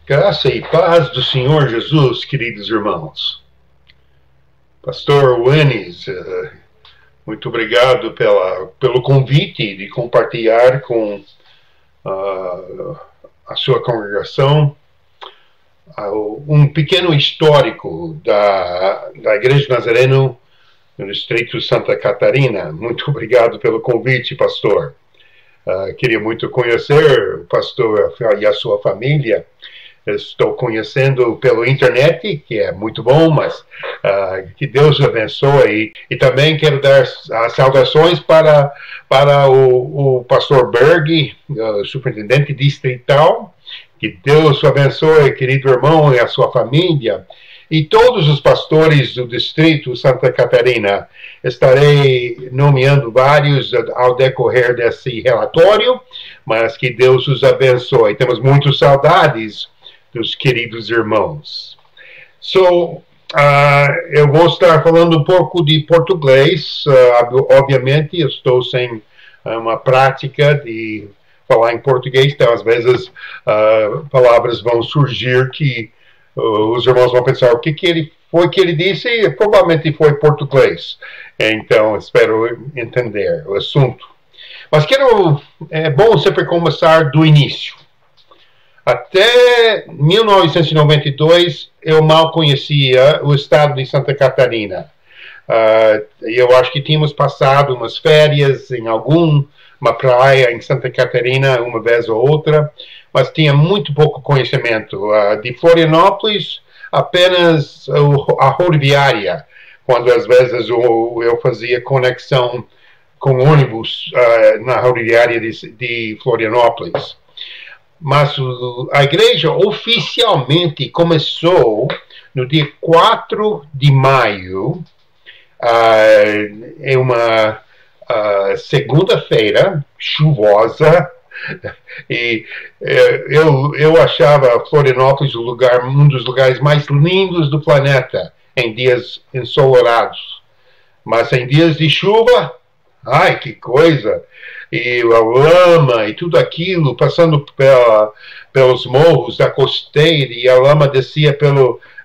Graça e paz do Senhor Jesus, queridos irmãos. Pastor Wenis, muito obrigado pelo convite de compartilhar com a sua congregação um pequeno histórico da Igreja Nazareno no Distrito Santa Catarina. Muito obrigado pelo convite, pastor. Queria muito conhecer o pastor e a sua família. Estou conhecendo pela internet, que é muito bom, mas que Deus abençoe. E também quero dar as saudações para o pastor Berg, superintendente distrital. Que Deus o abençoe, querido irmão, e a sua família. E todos os pastores do Distrito Santa Catarina. Estarei nomeando vários ao decorrer desse relatório, mas que Deus os abençoe. Temos muitas saudades dos queridos irmãos. Eu vou estar falando um pouco de português. Obviamente, eu estou sem uma prática de falar em português, então às vezes palavras vão surgir que os irmãos vão pensar o que ele disse, e provavelmente foi português. Então, espero entender o assunto. Mas é bom sempre começar do início. Até 1992, eu mal conhecia o estado de Santa Catarina. Eu acho que tínhamos passado umas férias em uma praia em Santa Catarina, uma vez ou outra, mas tinha muito pouco conhecimento. De Florianópolis, apenas a rodoviária, quando às vezes eu fazia conexão com ônibus na rodoviária de Florianópolis. Mas a igreja oficialmente começou no dia 4 de maio, em uma segunda-feira chuvosa, e eu achava Florianópolis um dos lugares mais lindos do planeta em dias ensolarados. Mas em dias de chuva, ai, que coisa! E a lama e tudo aquilo, passando pelos morros da costeira, e a lama descia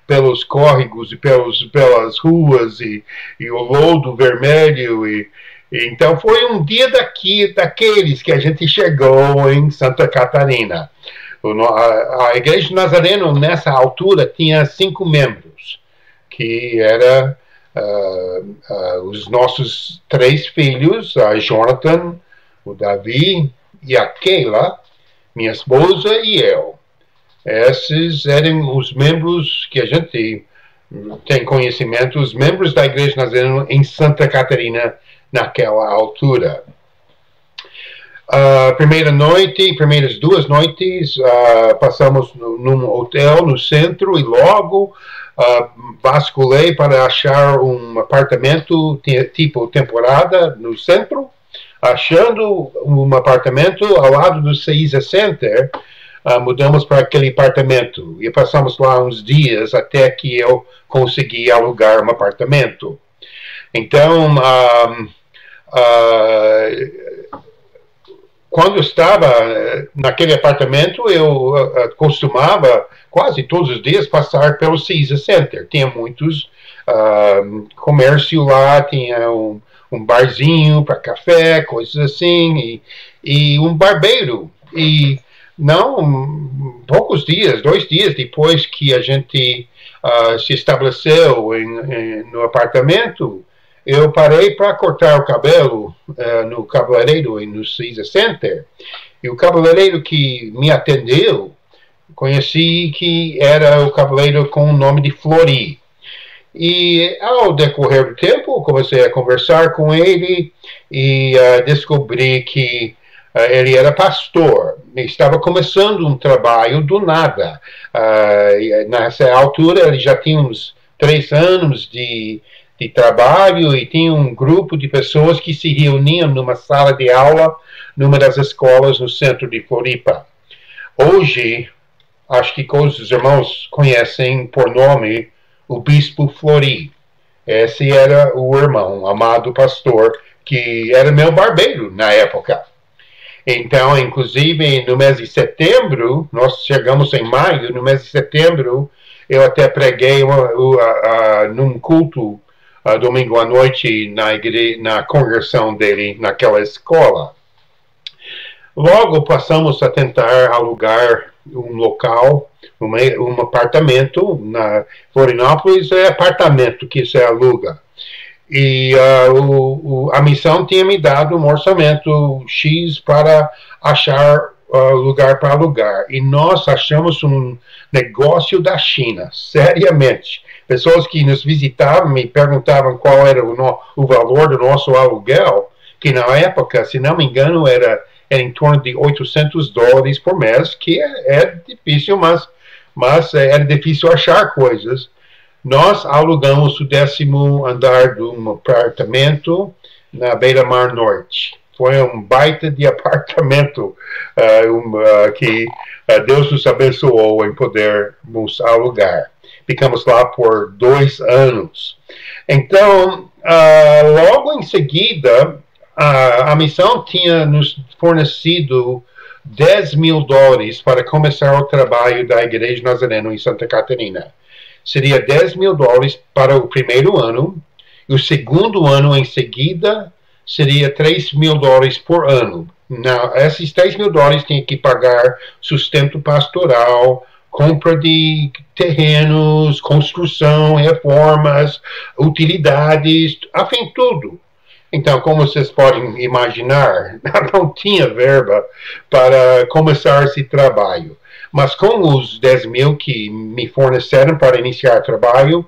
pelos córregos e pelas ruas, e o lodo vermelho. Então foi um dia daqueles que a gente chegou em Santa Catarina. A Igreja Nazareno, nessa altura, tinha 5 membros, que era os nossos 3 filhos, a Jonathan, o Davi e a Keila, minha esposa, e eu. Esses eram os membros que a gente tem conhecimento, os membros da Igreja Nazareno em Santa Catarina naquela altura. Primeiras 2 noites, passamos num hotel no centro e logo vasculhei para achar um apartamento tipo temporada no centro. Achando um apartamento ao lado do Caesar Center, mudamos para aquele apartamento e passamos lá uns dias até que eu consegui alugar um apartamento. Então, quando eu estava naquele apartamento, eu costumava quase todos os dias passar pelo Caesar Center. Tinha muitos comércio lá, tinha um barzinho para café, coisas assim, e um barbeiro. E poucos dias, 2 dias depois que a gente se estabeleceu no apartamento, eu parei para cortar o cabelo no cabeleireiro no Caesar Center. E o cabeleireiro que me atendeu, conheci que era o cabeleireiro com o nome de Flori. E ao decorrer do tempo, comecei a conversar com ele e descobri que ele era pastor. Estava começando um trabalho do nada. Nessa altura, ele já tinha uns 3 anos de trabalho e tinha um grupo de pessoas que se reuniam numa sala de aula numa das escolas no centro de Floripa. Hoje, acho que todos os irmãos conhecem por nome o Bispo Flori. Esse era o irmão, amado pastor, que era meu barbeiro na época. Então, inclusive, no mês de setembro, nós chegamos em maio, no mês de setembro, eu até preguei num culto domingo à noite na congregação dele, naquela escola. Logo passamos a tentar alugar um local, um apartamento. Na Florianópolis é apartamento que se aluga. E a missão tinha me dado um orçamento X para achar lugar para alugar. E nós achamos um negócio da China, seriamente. Pessoas que nos visitavam me perguntavam qual era o valor do nosso aluguel, que na época, se não me engano, era em torno de $800 por mês, que é difícil, mas era difícil achar coisas. Nós alugamos o 10º andar de um apartamento na Beira-Mar Norte. Foi um baita de apartamento que Deus nos abençoou em podermos alugar. Ficamos lá por 2 anos. Então, logo em seguida, a missão tinha nos fornecido $10 mil para começar o trabalho da Igreja Nazareno em Santa Catarina. Seria $10 mil para o primeiro ano, e o segundo ano em seguida seria $3 mil por ano. Esses $3 mil tinha que pagar sustento pastoral, compra de terrenos, construção, reformas, utilidades, afim tudo. Então, como vocês podem imaginar, não tinha verba para começar esse trabalho. Mas com os 10 mil que me forneceram para iniciar o trabalho,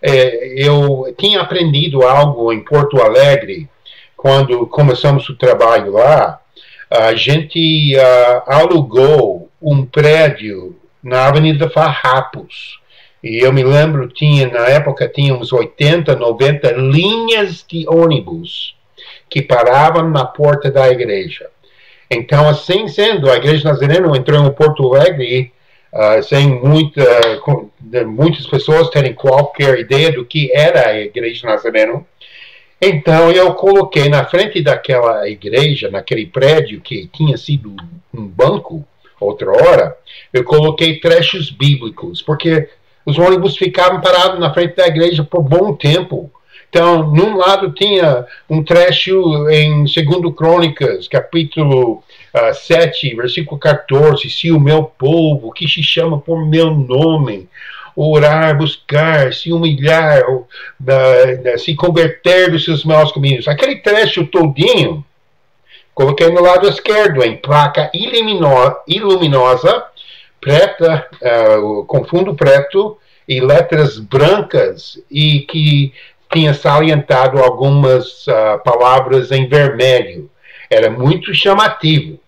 eu tinha aprendido algo em Porto Alegre. Quando começamos o trabalho lá, a gente alugou um prédio na Avenida Farrapos. E eu me lembro, na época, tinha uns 80, 90 linhas de ônibus que paravam na porta da igreja. Então, assim sendo, a Igreja Nazareno entrou em Porto Alegre sem muitas pessoas terem qualquer ideia do que era a Igreja Nazareno. Então, eu coloquei na frente daquela igreja, naquele prédio que tinha sido um banco, outra hora, eu coloquei trechos bíblicos, porque os ônibus ficavam parados na frente da igreja por bom tempo. Então, num lado tinha um trecho em 2 Crônicas, capítulo 7, versículo 14, se o meu povo, que se chama por meu nome, orar, buscar, se humilhar, se converter dos seus maus caminhos. Aquele trecho todinho, coloquei no lado esquerdo, em placa iluminosa, preta, com fundo preto, e letras brancas, e que tinha salientado algumas palavras em vermelho. Era muito chamativo.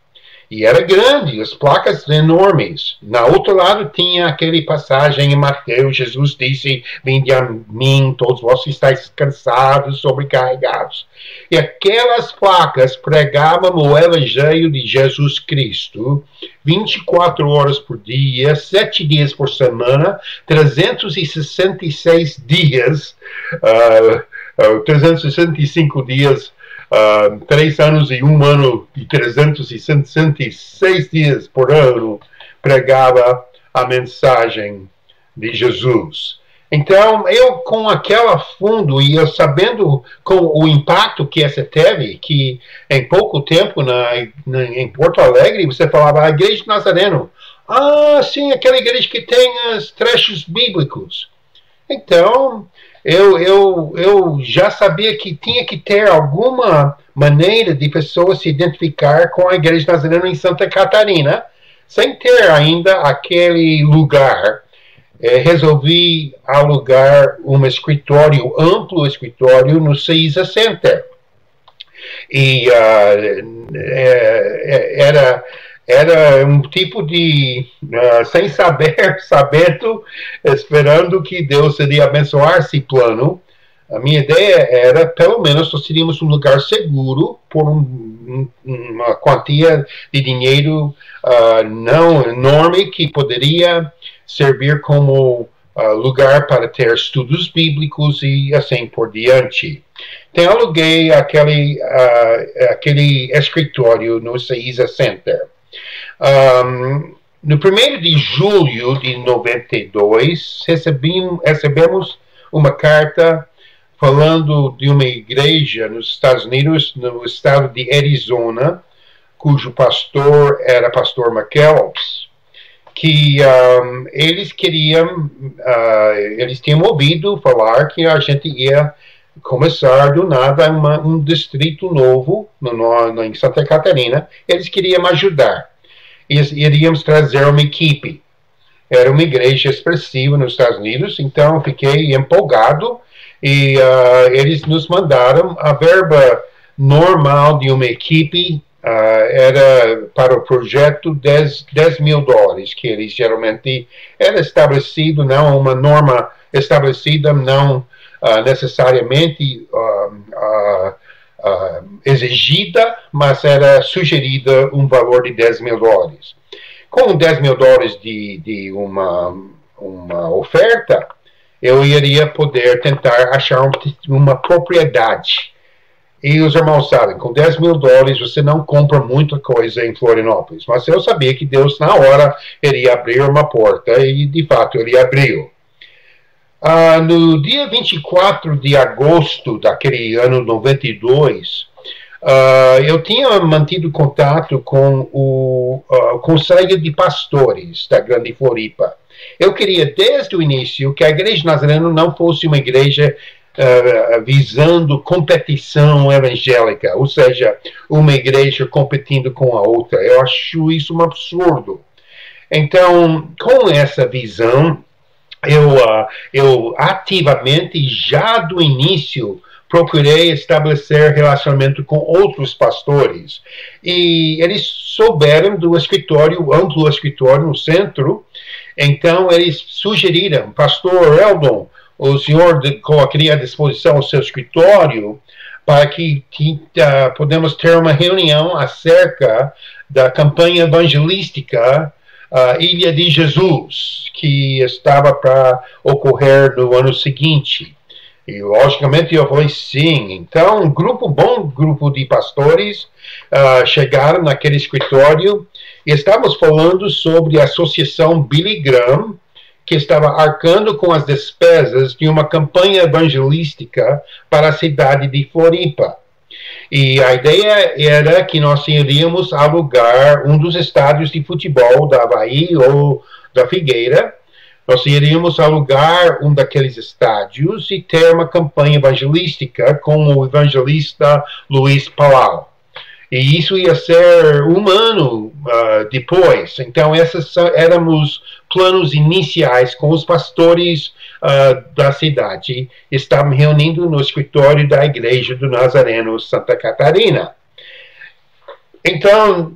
E era grande, as placas enormes. Na outro lado tinha aquele passagem em Mateus, Jesus disse, vinde a mim, todos vós que estáis cansados, sobrecarregados. E aquelas placas pregavam o Evangelho de Jesus Cristo, 24 horas por dia, 7 dias por semana, 366 dias, 365 dias, 3 anos e 1 ano e 366 dias por ano pregava a mensagem de Jesus. Então, eu com aquela fundo e eu sabendo com o impacto que essa teve, que em pouco tempo em Porto Alegre você falava a Igreja Nazareno. Ah, sim, aquela igreja que tem os trechos bíblicos. Então, eu já sabia que tinha que ter alguma maneira de pessoas se identificar com a Igreja Nazareno em Santa Catarina, sem ter ainda aquele lugar. Resolvi alugar um amplo escritório no CISA Center. E era um tipo de, sem sabendo, esperando que Deus iria abençoar esse plano. A minha ideia era, pelo menos, nós teríamos um lugar seguro por uma quantia de dinheiro não enorme que poderia servir como lugar para ter estudos bíblicos e assim por diante. Então, aluguei aquele escritório no CISA Center. No 1º de julho de 92, recebemos uma carta falando de uma igreja nos Estados Unidos, no estado de Arizona, cujo pastor era pastor McKellips, que eles tinham ouvido falar que a gente ia começar do nada um distrito novo em Santa Catarina. Eles queriam ajudar. Iríamos trazer uma equipe. Era uma igreja expressiva nos Estados Unidos, então fiquei empolgado e eles nos mandaram a verba normal de uma equipe. Era para o projeto $10 mil, que eles geralmente era estabelecido, não uma norma estabelecida, não necessariamente exigida, mas era sugerida um valor de $10 mil. Com $10 mil de uma oferta, eu iria poder tentar achar uma propriedade. E os irmãos sabem, com $10 mil você não compra muita coisa em Florianópolis. Mas eu sabia que Deus, na hora, iria abrir uma porta, e de fato ele abriu. No dia 24 de agosto daquele ano 92, eu tinha mantido contato com o Conselho de Pastores da Grande Floripa. Eu queria, desde o início, que a Igreja Nazarena não fosse uma igreja visando competição evangélica, ou seja, uma igreja competindo com a outra. Eu acho isso um absurdo. Então, com essa visão, eu ativamente, já do início, procurei estabelecer relacionamento com outros pastores. E eles souberam do amplo escritório no centro. Então, eles sugeriram: Pastor Eldon, o senhor colocaria à disposição o seu escritório para que podemos ter uma reunião acerca da campanha evangelística Ilha de Jesus, que estava para ocorrer no ano seguinte. E, logicamente, eu falei sim. Então, um bom grupo de pastores chegaram naquele escritório e estávamos falando sobre a associação Billy Graham, que estava arcando com as despesas de uma campanha evangelística para a cidade de Floripa. E a ideia era que nós iríamos alugar um dos estádios de futebol da Havaí ou da Figueira. Nós iríamos alugar um daqueles estádios e ter uma campanha evangelística com o evangelista Luiz Palau. E isso ia ser um ano depois. Então, esses eram os planos iniciais com os pastores da cidade. Estavam reunindo no escritório da Igreja do Nazareno Santa Catarina. Então,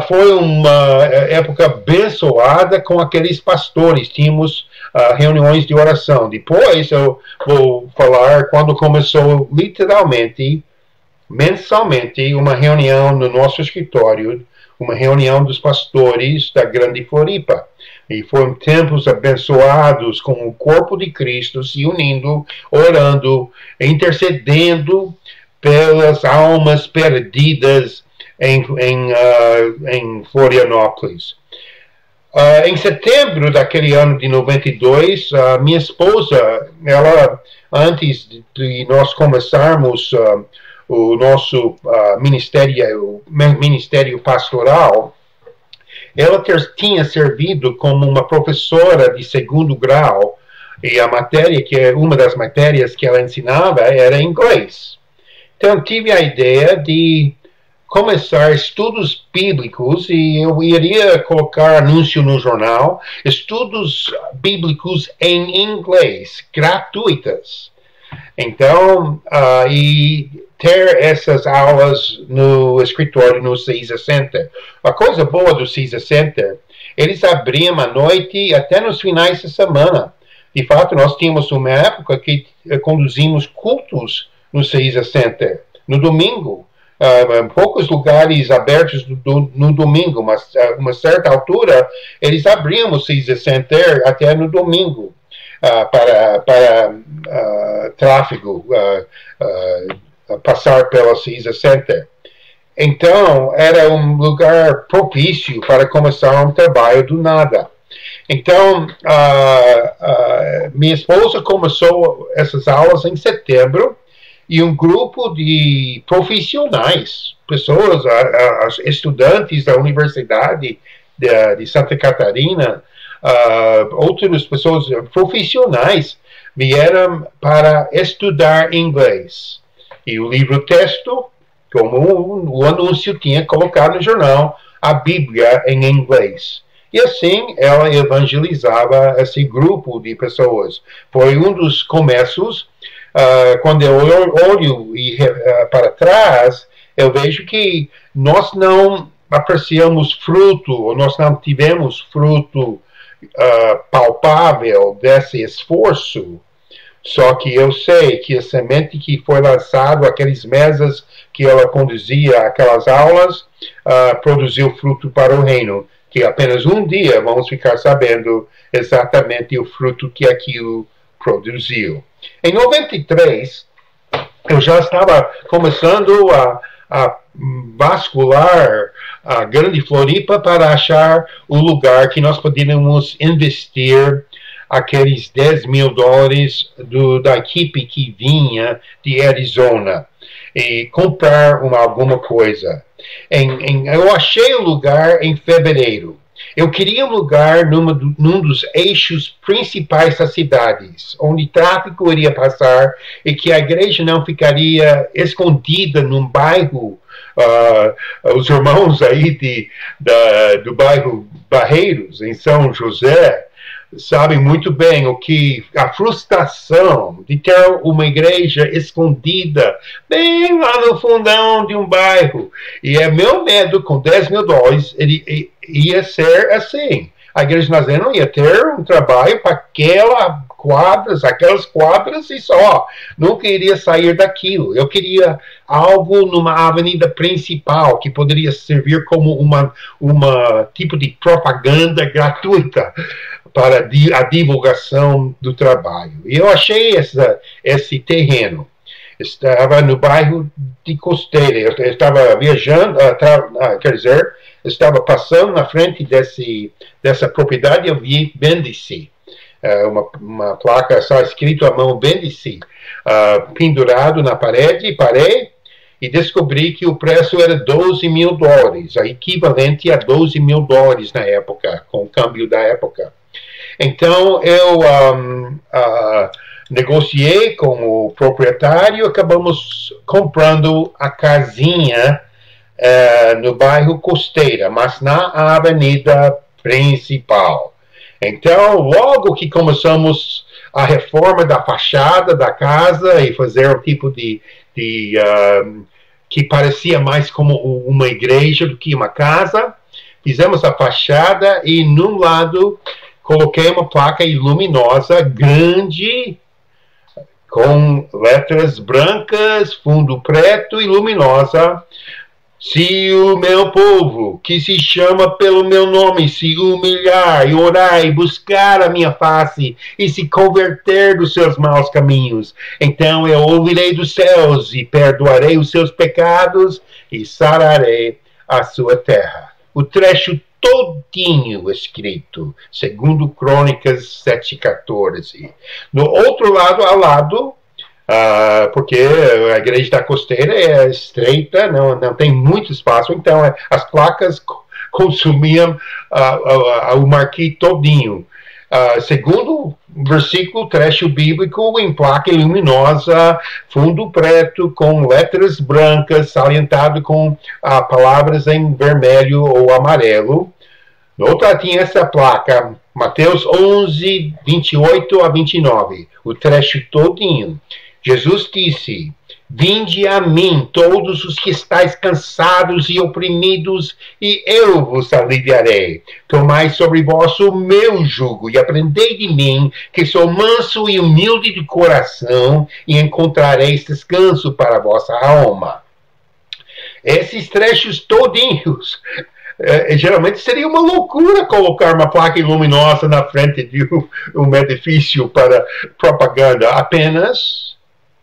foi uma época abençoada com aqueles pastores. Tínhamos reuniões de oração. Depois, eu vou falar quando começou literalmente, mensalmente, uma reunião no nosso escritório, uma reunião dos pastores da Grande Floripa. E foram tempos abençoados com o corpo de Cristo se unindo, orando, intercedendo pelas almas perdidas em Florianópolis. Em setembro daquele ano de 92, minha esposa, antes de nós começarmos o nosso ministério pastoral, ela tinha servido como uma professora de 2º grau, e a matéria, uma das matérias que ela ensinava era inglês. Então, tive a ideia de começar estudos bíblicos, e eu iria colocar anúncio no jornal: estudos bíblicos em inglês, gratuitas. Então, e ter essas aulas no escritório no CISA Center. A coisa boa do CISA Center, eles abriam à noite até nos finais de semana. De fato, nós tínhamos uma época que conduzimos cultos no CISA Center, no domingo. Poucos lugares abertos no domingo, mas a uma certa altura eles abriam o CISA Center até no domingo. tráfego, passar pela Caesar Center. Então, era um lugar propício para começar um trabalho do nada. Então, minha esposa começou essas aulas em setembro, e um grupo de profissionais, pessoas, estudantes da Universidade de Santa Catarina, outras pessoas profissionais vieram para estudar inglês. E o livro-texto, como o anúncio tinha colocado no jornal, a Bíblia em inglês. E assim ela evangelizava esse grupo de pessoas. Foi um dos começos. Quando eu olho para trás, eu vejo que nós não apreciamos fruto, ou nós não tivemos fruto palpável desse esforço. Só que eu sei que a semente que foi lançada, aquelas mesas que ela conduzia, aquelas aulas, produziu fruto para o reino, que apenas um dia vamos ficar sabendo exatamente o fruto que aquilo produziu. Em 93, eu já estava começando a vascular a Grande Floripa para achar o lugar que nós poderíamos investir aqueles $10 mil da equipe que vinha de Arizona e comprar alguma coisa. Eu achei o lugar em fevereiro. Eu queria um lugar num dos eixos principais das cidades, onde tráfego iria passar e que a igreja não ficaria escondida num bairro. Os irmãos aí do bairro Barreiros, em São José, sabem muito bem a frustração de ter uma igreja escondida bem lá no fundão de um bairro. E é meu medo, com $10 mil, ele ia ser assim. A igreja nazarena ia ter um trabalho para aquelas quadras e só. Nunca iria sair daquilo. Eu queria algo numa avenida principal que poderia servir como uma tipo de propaganda gratuita para a divulgação do trabalho. E eu achei esse terreno. Estava no bairro de Costeira. Eu estava viajando, estava passando na frente dessa propriedade, eu vi Bendice. Uma placa só escrito à mão Bendice, pendurado na parede, e parei e descobri que o preço era $12 mil, a equivalente a $12 mil na época, com o câmbio da época. Então, eu negociei com o proprietário, acabamos comprando a casinha no bairro Costeira, mas na avenida principal. Então, logo que começamos a reforma da fachada da casa e fazer um tipo que parecia mais como uma igreja do que uma casa, fizemos a fachada e, num lado, coloquei uma placa luminosa, grande, com letras brancas, fundo preto e luminosa. Se o meu povo, que se chama pelo meu nome, se humilhar e orar e buscar a minha face e se converter dos seus maus caminhos, então eu ouvirei dos céus e perdoarei os seus pecados e sararei a sua terra. O trecho todinho escrito, segundo Crônicas 7:14. No outro lado, ao lado, porque a igreja da Costeira é estreita, não tem muito espaço, então as placas consumiam o marquee todinho. Segundo versículo, trecho bíblico, em placa luminosa, fundo preto, com letras brancas, salientado com palavras em vermelho ou amarelo. No outro tinha essa placa, Mateus 11, 28 a 29, o trecho todinho. Jesus disse: vinde a mim, todos os que estáis cansados e oprimidos, e eu vos aliviarei. Tomai sobre vós o meu jugo, e aprendei de mim, que sou manso e humilde de coração, e encontrareis descanso para a vossa alma. Esses trechos todinhos geralmente seria uma loucura colocar uma placa luminosa na frente de um edifício para propaganda. Apenas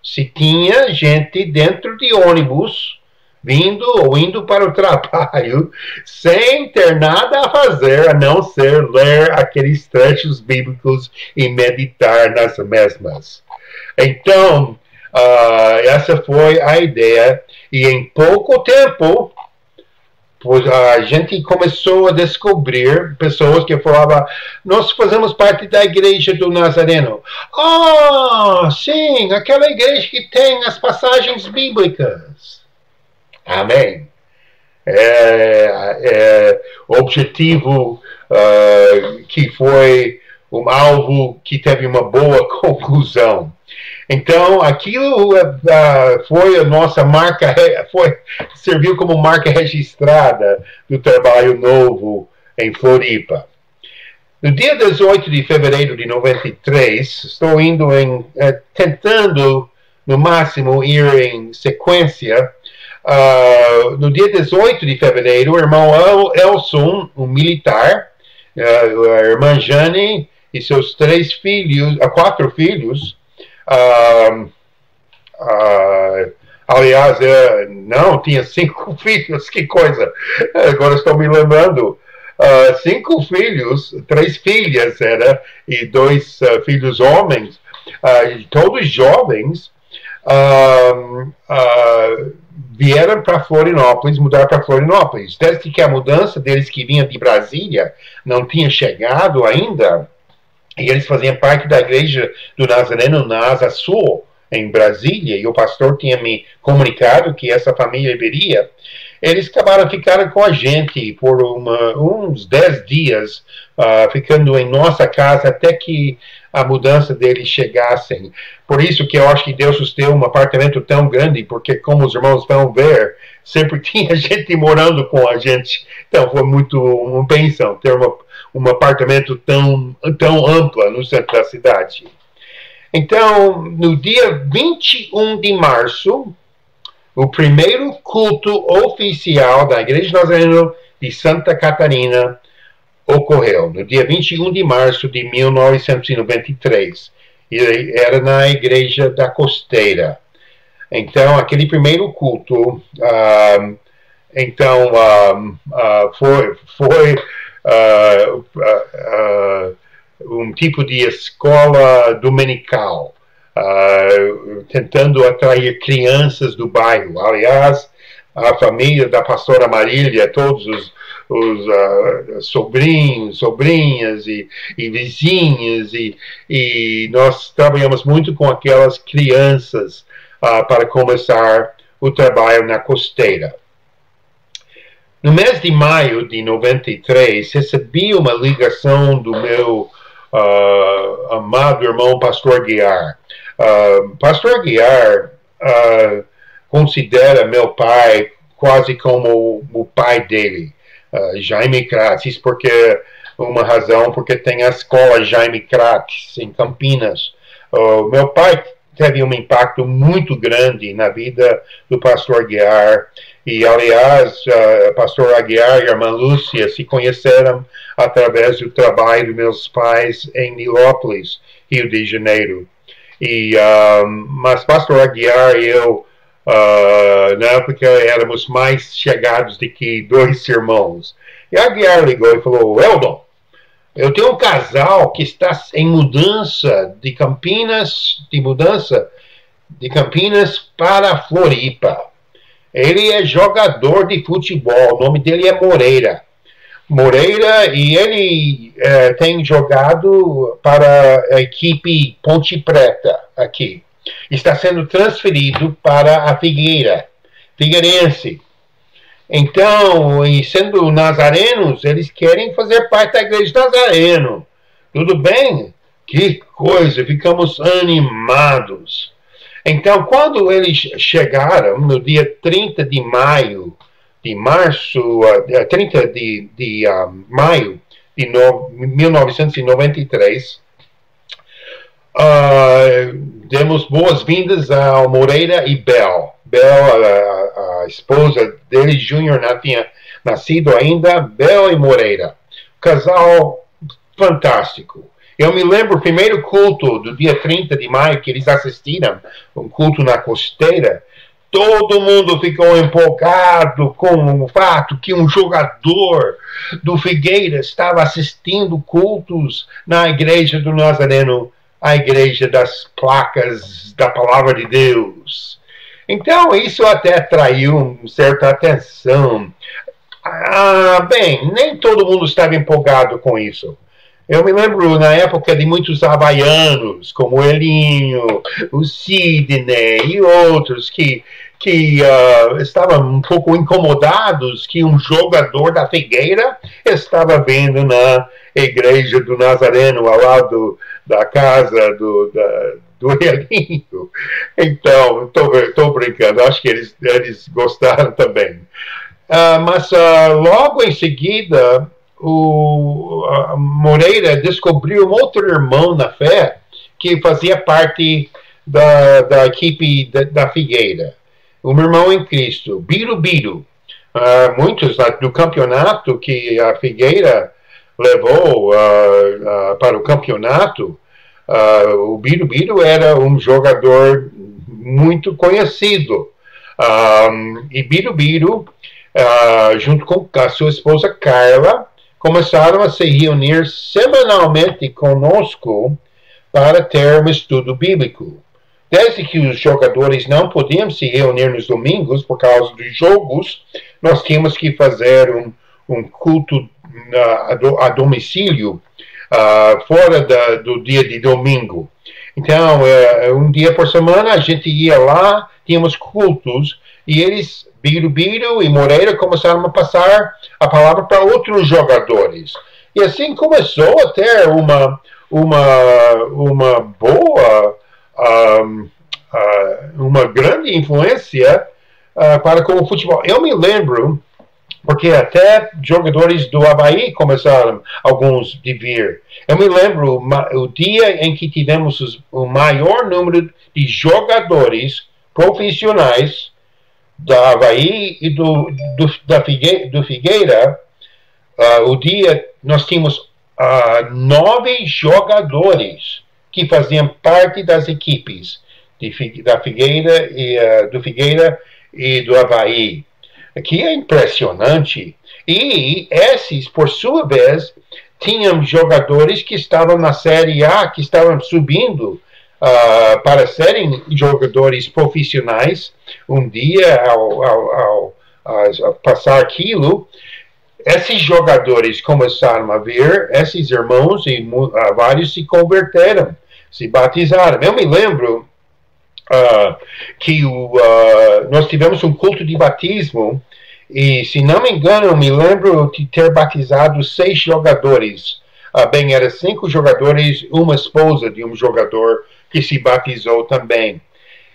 se tinha gente dentro de ônibus vindo ou indo para o trabalho sem ter nada a fazer a não ser ler aqueles trechos bíblicos e meditar nas mesmas. Então, essa foi a ideia, e em pouco tempo a gente começou a descobrir pessoas que falavam: nós fazemos parte da igreja do Nazareno. Ah, sim, aquela igreja que tem as passagens bíblicas. Amém. Objetivo que foi um alvo que teve uma boa conclusão. Então, aquilo foi a nossa marca, serviu como marca registrada do trabalho novo em Floripa. No dia 18 de fevereiro de 93, estou indo tentando, no máximo, ir em sequência. No dia 18 de fevereiro, o irmão Elson, um militar, a irmã Jane e seus 4 filhos, aliás, não, tinha 5 filhos, que coisa, agora estou me lembrando, 5 filhos, 3 filhas e 2 filhos homens, todos jovens, vieram para Florianópolis, mudaram para Florianópolis. Desde que a mudança deles que vinha de Brasília não tinha chegado ainda, e eles faziam parte da igreja do Nazareno na Asa Sul, em Brasília, e o pastor tinha me comunicado que essa família viria. Eles acabaram ficando com a gente por uns 10 dias, ficando em nossa casa até que a mudança deles chegassem. Por isso que eu acho que Deus nos deu um apartamento tão grande, porque, como os irmãos vão ver, sempre tinha gente morando com a gente. Então foi muito uma bênção ter um apartamento tão amplo no centro da cidade. Então, no dia 21 de março, o primeiro culto oficial da Igreja Nazareno de Santa Catarina ocorreu, no dia 21 de março de 1993. E era na Igreja da Costeira. Então, aquele primeiro culto, foi um tipo de escola dominical, tentando atrair crianças do bairro. Aliás, a família da pastora Marília, todos os sobrinhos, sobrinhas e vizinhas, e nós trabalhamos muito com aquelas crianças para começar o trabalho na Costeira. No mês de maio de 93, recebi uma ligação do meu amado irmão Pastor Guiar. Pastor Guiar considera meu pai quase como o pai dele, Jaime Kratz, porque tem a escola Jaime Kratz em Campinas. Meu pai teve um impacto muito grande na vida do pastor Guiar, e aliás, pastor Aguiar e a irmã Lúcia se conheceram através do trabalho dos meus pais em Nilópolis, Rio de Janeiro. Mas pastor Aguiar e eu, na época, éramos mais chegados do que 2 irmãos. E Aguiar ligou e falou: Eldon, eu tenho um casal que está em mudança de Campinas para Floripa. Ele é jogador de futebol, o nome dele é Moreira, e ele tem jogado para a equipe Ponte Preta aqui. Está sendo transferido para a Figueirense. Então, e sendo nazarenos, eles querem fazer parte da igreja Nazareno. Tudo bem? Que coisa, ficamos animados. Então, quando eles chegaram, no dia 30 de maio de 1993, demos boas-vindas ao Moreira e Bel. Bel, a esposa dele, Júnior, nascido ainda, Bel e Moreira. Casal fantástico. Eu me lembro o primeiro culto do dia 30 de maio que eles assistiram, um culto na Costeira. Todo mundo ficou empolgado com o fato que um jogador do Figueira estava assistindo cultos na Igreja do Nazareno, a Igreja das Placas da Palavra de Deus. Então, isso até atraiu uma certa atenção. Bem, nem todo mundo estava empolgado com isso. Eu me lembro na época de muitos havaianos, como o Elinho, o Sidney e outros que estavam um pouco incomodados que um jogador da Figueira estava vendo na Igreja do Nazareno, ao lado da casa do Elinho. Então, estou brincando, acho que eles gostaram também. Mas logo em seguida, o Moreira descobriu um outro irmão na fé que fazia parte da equipe da Figueira. Um irmão em Cristo, Birubiru. Muitos do campeonato que a Figueira levou para o campeonato, o Birubiru era um jogador muito conhecido. E Birubiru, junto com a sua esposa Carla, começaram a se reunir semanalmente conosco para ter um estudo bíblico. Desde que os jogadores não podiam se reunir nos domingos por causa dos jogos, nós tínhamos que fazer um culto a domicílio fora do dia de domingo. Então, um dia por semana a gente ia lá, tínhamos cultos, e eles, Birubiru e Moreira, começaram a passar a palavra para outros jogadores. E assim começou a ter uma boa, uma grande influência para com o futebol. Eu me lembro, porque até jogadores do Avaí começaram, alguns, de vir. Eu me lembro o dia em que tivemos o maior número de jogadores profissionais da Avaí e do Figueira. O dia nós tínhamos 9 jogadores que faziam parte das equipes da Figueira do Figueira e do Avaí, que é impressionante. E esses, por sua vez, tinham jogadores que estavam na Série A, que estavam subindo para serem jogadores profissionais. Um dia, ao passar aquilo, esses jogadores começaram a ver, esses irmãos, e vários se converteram, se batizaram. Eu me lembro que nós tivemos um culto de batismo, e, se não me engano, eu me lembro de ter batizado 6 jogadores. Bem, eram 5 jogadores, uma esposa de um jogador que se batizou também.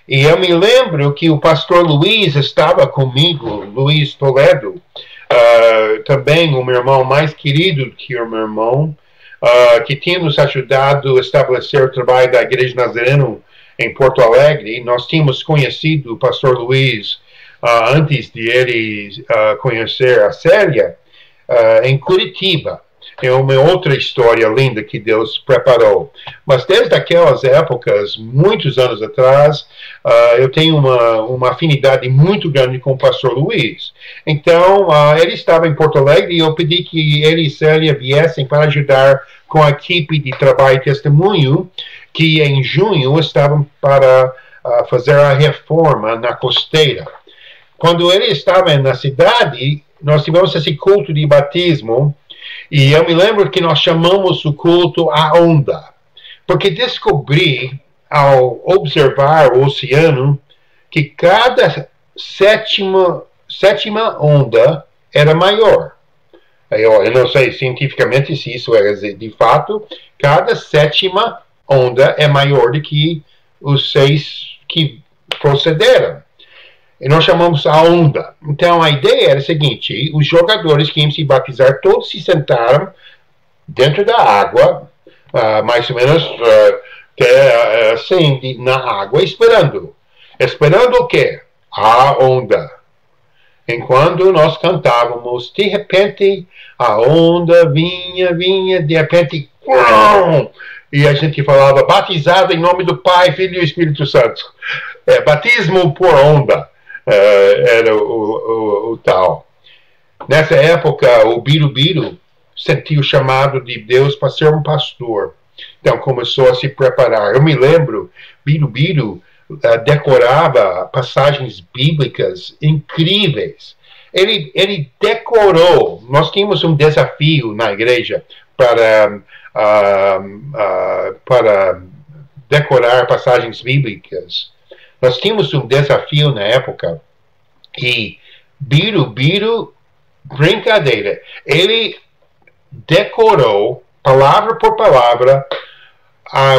E eu me lembro que o pastor Luiz estava comigo, Luiz Toledo, também o meu irmão mais querido que o meu irmão, que tinha nos ajudado a estabelecer o trabalho da Igreja Nazareno em Porto Alegre. Nós tínhamos conhecido o pastor Luiz antes de ele conhecer a Célia, em Curitiba. É uma outra história linda que Deus preparou. Mas desde aquelas épocas, muitos anos atrás, eu tenho uma afinidade muito grande com o pastor Luiz. Então, ele estava em Porto Alegre e eu pedi que ele e Célia viessem para ajudar com a equipe de trabalho e testemunho, que em junho estavam para fazer a reforma na Costeira. Quando ele estava na cidade, nós tivemos esse culto de batismo. E eu me lembro que nós chamamos o culto a onda, porque descobri, ao observar o oceano, que cada sétima onda era maior. Eu não sei cientificamente se isso é de fato, cada sétima onda é maior do que os 6 que procederam. E nós chamamos a onda. Então, a ideia era a seguinte: os jogadores que iam se batizar, todos se sentaram dentro da água, mais ou menos assim, na água, esperando. Esperando o quê? A onda. Enquanto nós cantávamos, de repente a onda vinha, de repente, e a gente falava, batizado em nome do Pai, Filho e Espírito Santo. Batismo por onda era o tal. Nessa época, o Birubiru sentiu o chamado de Deus para ser um pastor. Então começou a se preparar. Eu me lembro, Birubiru decorava passagens bíblicas incríveis. Ele decorou. Nós tínhamos um desafio na igreja para decorar passagens bíblicas. Nós tínhamos um desafio na época e Birubiru, brincadeira, ele decorou palavra por palavra a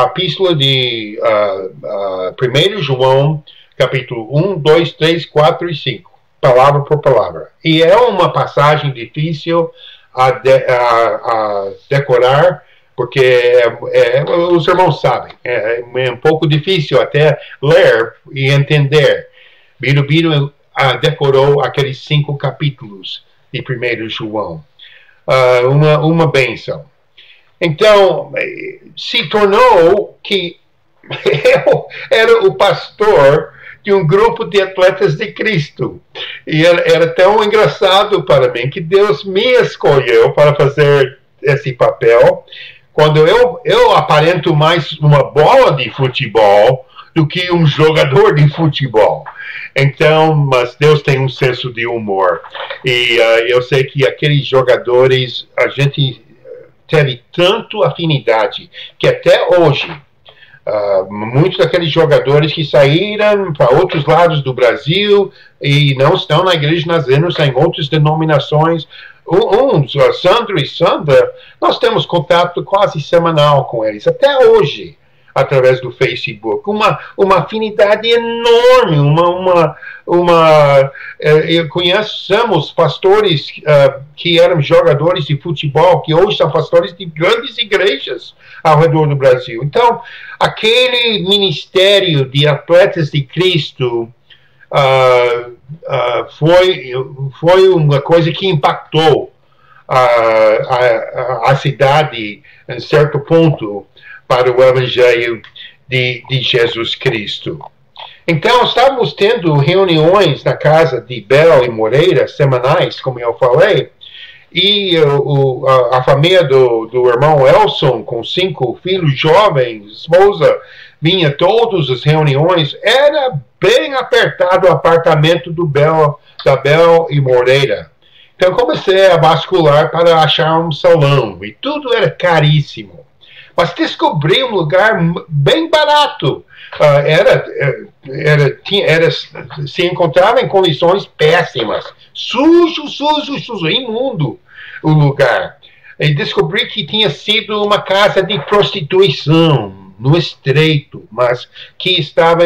epístola de 1 João, capítulo 1, 2, 3, 4 e 5, palavra por palavra. E é uma passagem difícil a decorar, porque os irmãos sabem, é um pouco difícil até ler e entender. Birubiru decorou aqueles 5 capítulos de 1 João. Uma bênção. Então, se tornou que eu era o pastor de um grupo de atletas de Cristo. E era tão engraçado para mim que Deus me escolheu para fazer esse papel, quando eu aparento mais uma bola de futebol do que um jogador de futebol. Então, mas Deus tem um senso de humor. E eu sei que aqueles jogadores, a gente teve tanto afinidade que até hoje muitos daqueles jogadores que saíram para outros lados do Brasil e não estão na Igreja Nazareno, estão em outras denominações. Sandro e Sandra, nós temos contato quase semanal com eles, até hoje, através do Facebook. Uma afinidade enorme, conhecemos pastores que eram jogadores de futebol, que hoje são pastores de grandes igrejas ao redor do Brasil. Então, aquele ministério de atletas de Cristo foi uma coisa que impactou a cidade em certo ponto para o Evangelho de Jesus Cristo. Então, estávamos tendo reuniões na casa de Bel e Moreira, semanais, como eu falei, e a família do irmão Elson, com 5 filhos jovens, esposa, vinha todas as reuniões. Era bem apertado o apartamento da Bel e Moreira. Então, comecei a vasculhar para achar um salão, e tudo era caríssimo. Mas descobri um lugar bem barato. Se encontrava em condições péssimas. Sujo, imundo o lugar. E descobri que tinha sido uma casa de prostituição no Estreito, mas que estava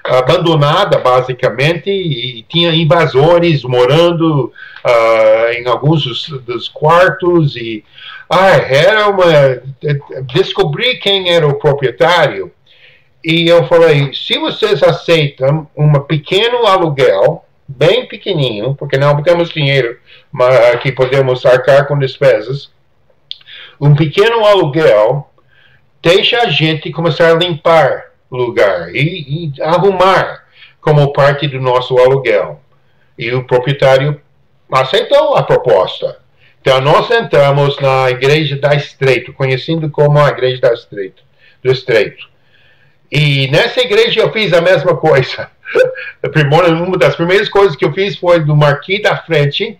abandonada, basicamente, e tinha invasores morando em alguns dos quartos. E descobri quem era o proprietário, e eu falei, se vocês aceitam um pequeno aluguel, bem pequenininho, porque não temos dinheiro que podemos arcar com despesas, um pequeno aluguel, deixa a gente começar a limpar o lugar e arrumar como parte do nosso aluguel. E o proprietário aceitou a proposta. Então, nós entramos na Igreja da Estreito, conhecida como a Igreja do Estreito. E nessa igreja eu fiz a mesma coisa. Uma das primeiras coisas que eu fiz foi do marquee da frente,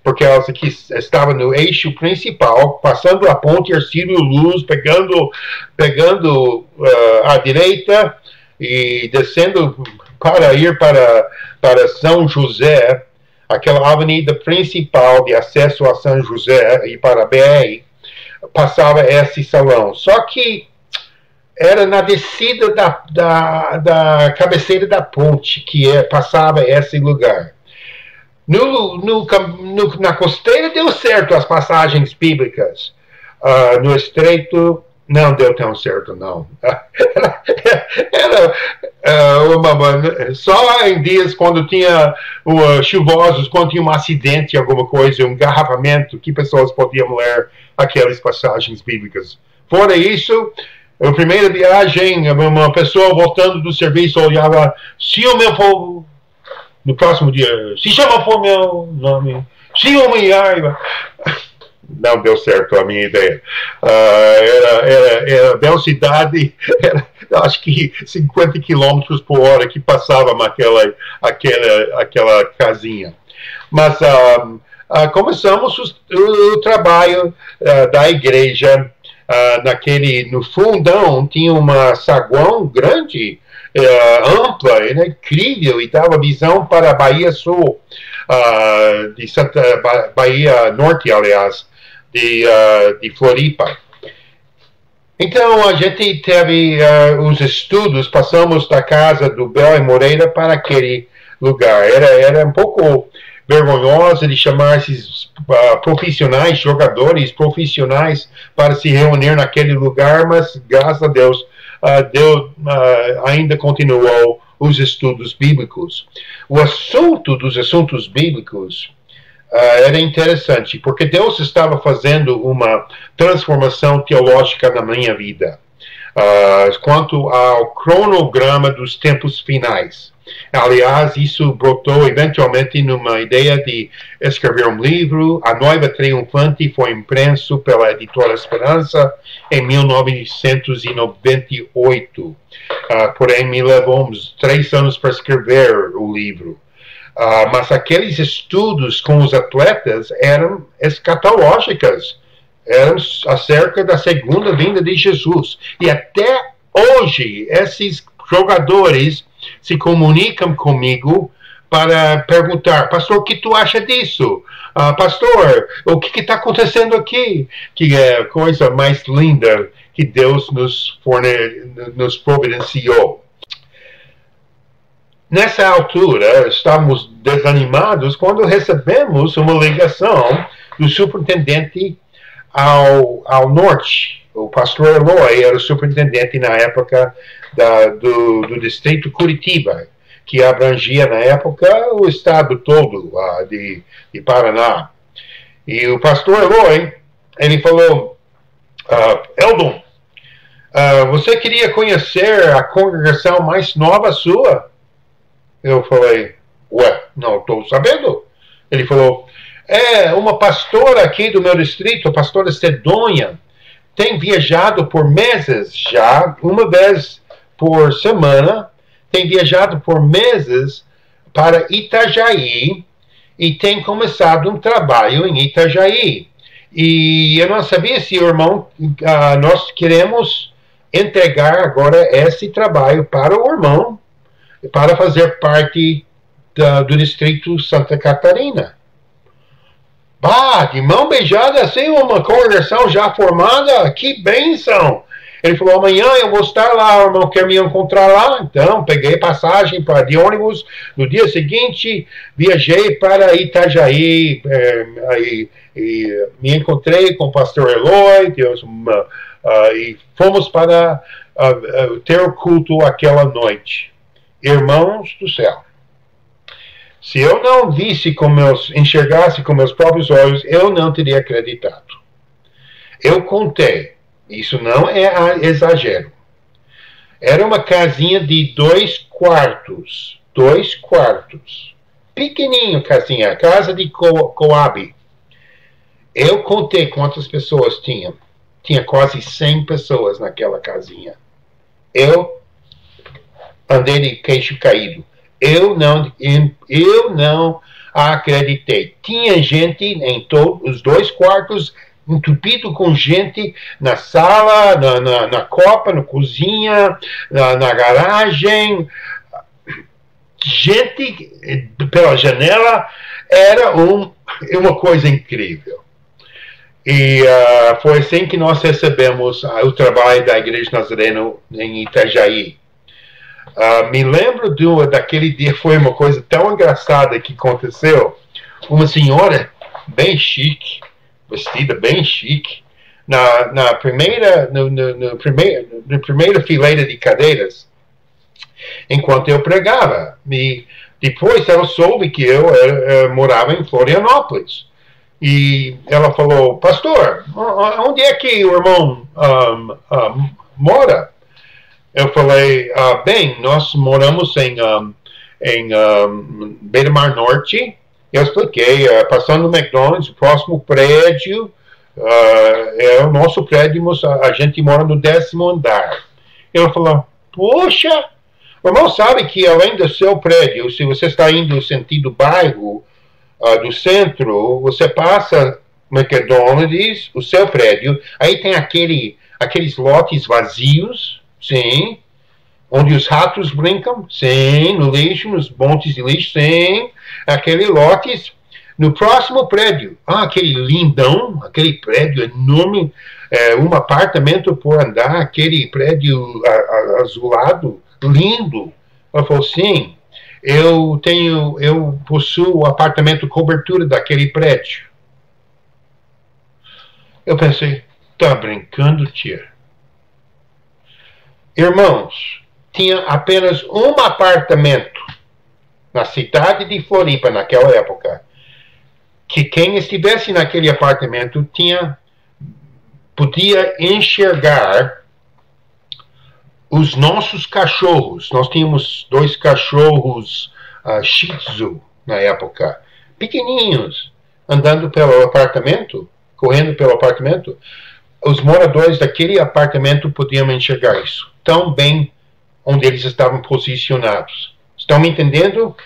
porque ela aqui estava no eixo principal, passando a ponte Hercílio Luz, pegando à direita e descendo para ir para São José, aquela avenida principal de acesso a São José e para a BR, passava esse salão. Só que era na descida da cabeceira da ponte que passava esse lugar. Na costeira deu certo as passagens bíblicas. No Estreito Não deu tão certo, não. Só em dias quando tinha chuvosos, quando tinha um acidente, alguma coisa, um engarrafamento, que pessoas podiam ler aquelas passagens bíblicas. Fora isso, a primeira viagem, uma pessoa voltando do serviço olhava, se o meu povo, no próximo dia, se chama por meu nome, se o meu... Não deu certo a minha ideia. Era velocidade, acho que 50 quilômetros por hora que passava aquela casinha. Mas começamos o trabalho da igreja. No fundão tinha uma saguão grande, ampla, era incrível, e dava visão para a Bahia Sul, Bahia Norte, aliás, de Floripa. Então a gente teve os estudos, passamos da casa do Bel e Moreira para aquele lugar. Era um pouco vergonhosa de chamar esses profissionais, jogadores profissionais, para se reunir naquele lugar, mas graças a Deus ainda continuou os estudos bíblicos. O assunto dos assuntos bíblicos era interessante, porque Deus estava fazendo uma transformação teológica na minha vida, quanto ao cronograma dos tempos finais. Aliás, isso brotou eventualmente numa ideia de escrever um livro. A Noiva Triunfante foi impresso pela Editora Esperança em 1998. Porém, me levou uns 3 anos para escrever o livro. Mas aqueles estudos com os atletas eram escatológicos, eram acerca da segunda vinda de Jesus. E até hoje, esses jogadores se comunicam comigo para perguntar, pastor, o que tu acha disso? Pastor, o que está acontecendo aqui? Que é a coisa mais linda que Deus nos providenciou. Nessa altura, estávamos desanimados quando recebemos uma ligação do superintendente ao norte. O pastor Eloy era o superintendente na época do distrito Curitiba, que abrangia na época o estado todo de Paraná. E o pastor Eloy, ele falou, Eldon, você queria conhecer a congregação mais nova sua? Eu falei, não estou sabendo. Ele falou, uma pastora aqui do meu distrito, a pastora Sedônia, tem viajado por meses já, uma vez por semana, tem viajado por meses para Itajaí e tem começado um trabalho em Itajaí. E eu não sabia se, irmão, nós queremos entregar agora esse trabalho para o irmão, para fazer parte do distrito Santa Catarina. De mão beijada, assim, uma congregação já formada, que bênção! Ele falou, amanhã eu vou estar lá, o irmão quer me encontrar lá. Então, peguei passagem de ônibus. No dia seguinte, viajei para Itajaí e me encontrei com o pastor Eloy, e fomos para ter o culto aquela noite. Irmãos do céu, se eu não enxergasse com meus próprios olhos, eu não teria acreditado. Eu contei, isso não é exagero. Era uma casinha de 2 quartos, pequenininho casinha, casa de Coab. Eu contei quantas pessoas tinha. Tinha quase 100 pessoas naquela casinha. Eu andei de queixo caído. Eu não acreditei. Tinha gente em todos os 2 quartos, entupido com gente na sala, na copa, na cozinha, na garagem. Gente pela janela. Era uma coisa incrível. E foi assim que nós recebemos o trabalho da Igreja Nazareno em Itajaí. Me lembro daquele dia, foi uma coisa tão engraçada que aconteceu. Uma senhora bem chique, vestida bem chique, na primeira, no primeira fileira de cadeiras, enquanto eu pregava. E depois ela soube que eu morava em Florianópolis. E ela falou, pastor, onde é que o irmão mora? Eu falei, bem, nós moramos em Beira-Mar Norte. Eu expliquei, passando no McDonald's, o próximo prédio é o nosso prédio, a gente mora no 10º andar. Ele falou, poxa, o irmão sabe que além do seu prédio, se você está indo no sentido bairro do centro, você passa McDonald's, o seu prédio, aí tem aqueles lotes vazios, sim, onde os ratos brincam, sim, no lixo, nos montes de lixo, sim, aquele lotes. No próximo prédio, aquele lindão, aquele prédio enorme, um apartamento por andar, aquele prédio azulado, lindo. Ela falou, sim, eu possuo o apartamento cobertura daquele prédio. Eu pensei, tá brincando, tia? Irmãos, tinha apenas um apartamento na cidade de Floripa naquela época, que quem estivesse naquele apartamento podia enxergar os nossos cachorros. Nós tínhamos 2 cachorros Shih Tzu na época, pequenininhos, andando pelo apartamento, correndo pelo apartamento. Os moradores daquele apartamento podiam enxergar isso tão bem onde eles estavam posicionados. Estão me entendendo?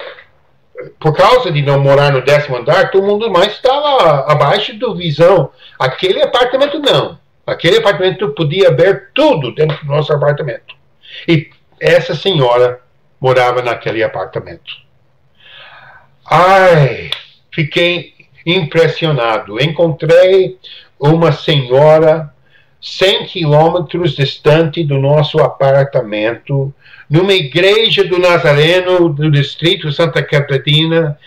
Por causa de não morar no 10º andar, todo mundo mais estava abaixo do visão. Aquele apartamento não. Aquele apartamento podia ver tudo dentro do nosso apartamento. E essa senhora morava naquele apartamento. Ai, fiquei impressionado. Encontrei uma senhora 100 quilômetros distante do nosso apartamento, numa igreja do Nazareno do distrito Santa Catarina,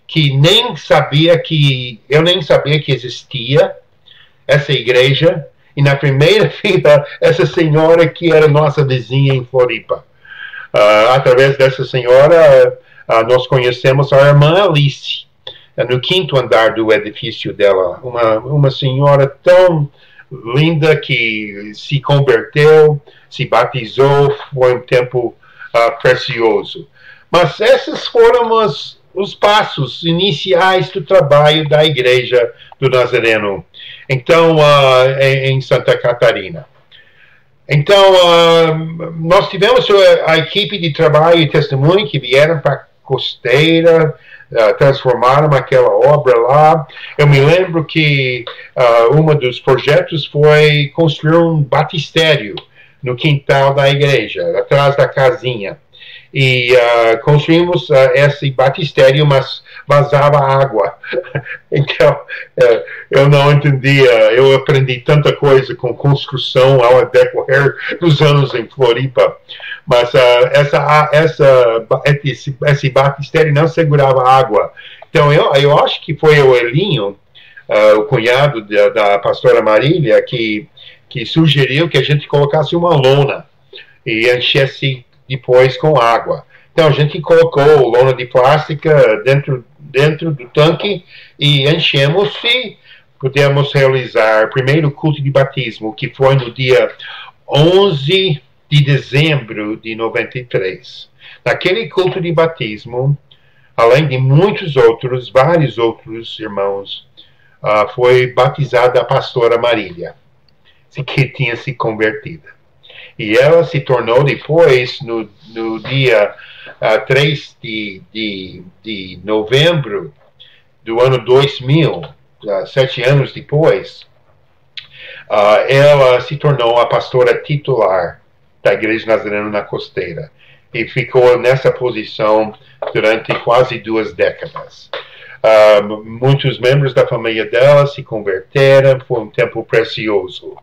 que eu nem sabia que existia essa igreja, e na primeira fila, essa senhora que era nossa vizinha em Floripa. Através dessa senhora, nós conhecemos a irmã Alice, no 5º andar do edifício dela, uma senhora tão linda que se converteu, se batizou, foi um tempo precioso. Mas esses foram os passos iniciais do trabalho da Igreja do Nazareno, então, em Santa Catarina. Então, nós tivemos a equipe de trabalho e testemunho que vieram para a Costeira, transformaram aquela obra lá. Eu me lembro que um dos projetos foi construir um batistério no quintal da igreja, atrás da casinha. E construímos esse batistério, mas vazava água. Então, eu não entendia. Eu aprendi tanta coisa com construção ao decorrer dos anos em Floripa. Mas esse batistério não segurava água. Então, eu acho que foi o Elinho, o cunhado da pastora Marília, que sugeriu que a gente colocasse uma lona e enchesse depois com água. Então, a gente colocou lona de plástica dentro do tanque e enchemos e pudemos realizar o primeiro culto de batismo, que foi no dia 11 de dezembro de 93. Naquele culto de batismo, além de vários outros irmãos, foi batizada a pastora Marília, que tinha se convertido. E ela se tornou depois, no dia 3 de novembro do ano 2000, 7 anos depois, ela se tornou a pastora titular da Igreja Nazareno na Costeira. E ficou nessa posição durante quase 2 décadas. Muitos membros da família dela se converteram, foi um tempo precioso.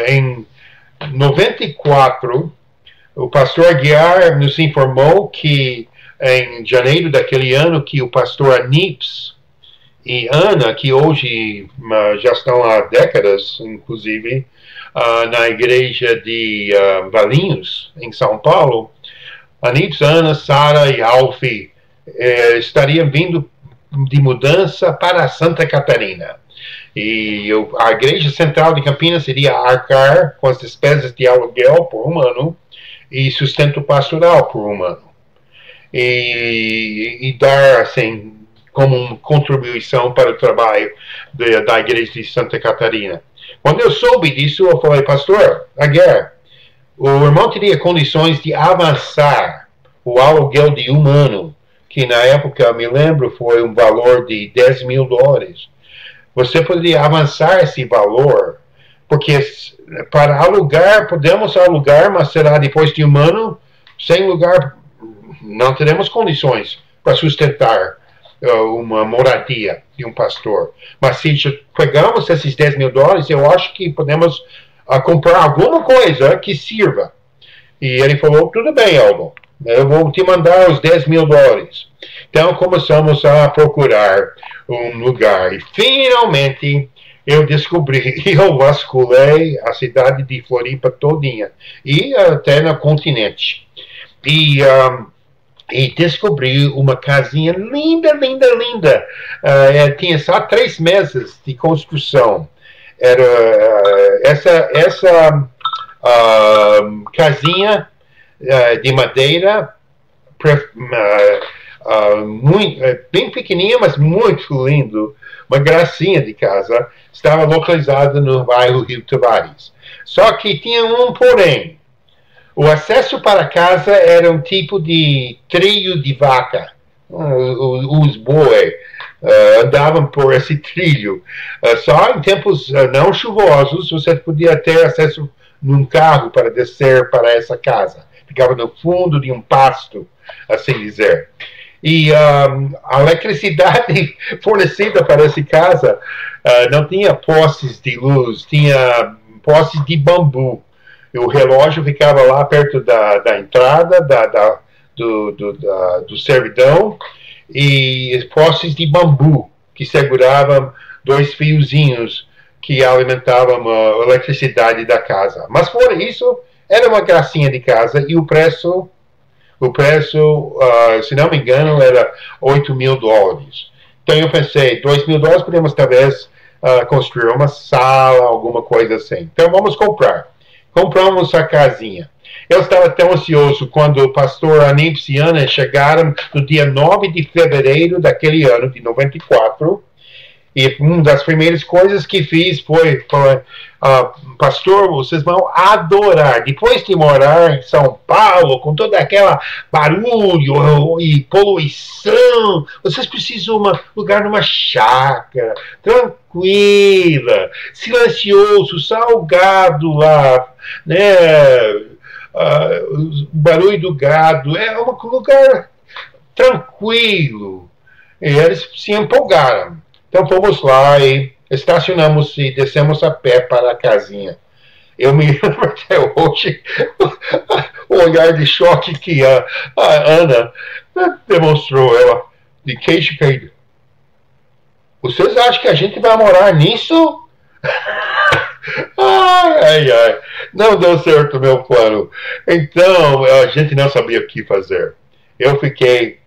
Em 94, o pastor Aguiar nos informou que em janeiro daquele ano que o pastor Anips, E Ana, que hoje já estão há décadas, inclusive, na igreja de Valinhos, em São Paulo, Anips, Ana, Sara e Alf estariam vindo de mudança para Santa Catarina. E a igreja central de Campinas seria arcar com as despesas de aluguel por um ano e sustento pastoral por um ano. E dar, assim, como uma contribuição para o trabalho da igreja de Santa Catarina. Quando eu soube disso, eu falei, pastor, Aguiar, o irmão teria condições de avançar o aluguel de um ano, que na época, eu me lembro, foi um valor de $10 mil. Você poderia avançar esse valor, porque para alugar, podemos alugar, mas será depois de um ano, sem lugar, não teremos condições para sustentar uma moradia de um pastor. Mas se pegamos esses $10 mil, eu acho que podemos comprar alguma coisa que sirva. E ele falou, tudo bem, Aldo, eu vou te mandar os $10 mil. Então começamos a procurar um lugar. E finalmente eu descobri, eu vasculhei a cidade de Floripa todinha. E até no continente. E descobri uma casinha linda, linda, linda. Tinha só 3 meses de construção. Era essa casinha de madeira, bem pequenininha, mas muito lindo. Uma gracinha de casa. Estava localizada no bairro Rio Tavares. Só que tinha um porém. O acesso para casa era um tipo de trilho de vaca. Os bois andavam por esse trilho. Só em tempos não chuvosos você podia ter acesso num carro para descer para essa casa. Ficava no fundo de um pasto, assim dizer. E a eletricidade fornecida para essa casa não tinha postes de luz, tinha postes de bambu. E o relógio ficava lá perto da entrada do servidão e postes de bambu que seguravam 2 fiozinhos que alimentavam a eletricidade da casa. Mas por isso, era uma gracinha de casa e o preço, se não me engano, era $8 mil. Então eu pensei, $2 mil podemos talvez construir uma sala, alguma coisa assim. Então vamos comprar. Compramos a casinha. Eu estava tão ansioso quando o pastor Anips e Ana chegaram no dia 9 de fevereiro daquele ano, de 94. E uma das primeiras coisas que fiz foi pastor, vocês vão adorar. Depois de morar em São Paulo, com toda aquela barulho e poluição, vocês precisam de um lugar numa chácara, tranquila, silencioso, salgado lá, né? O barulho do gado, é um lugar tranquilo. E eles se empolgaram. Então fomos lá e estacionamos e descemos a pé para a casinha. Eu me lembro até hoje o olhar de choque que a Ana demonstrou, ela de queixo caído. Vocês acham que a gente vai morar nisso? Ai. Não deu certo o meu plano. Então a gente não sabia o que fazer. Eu fiquei...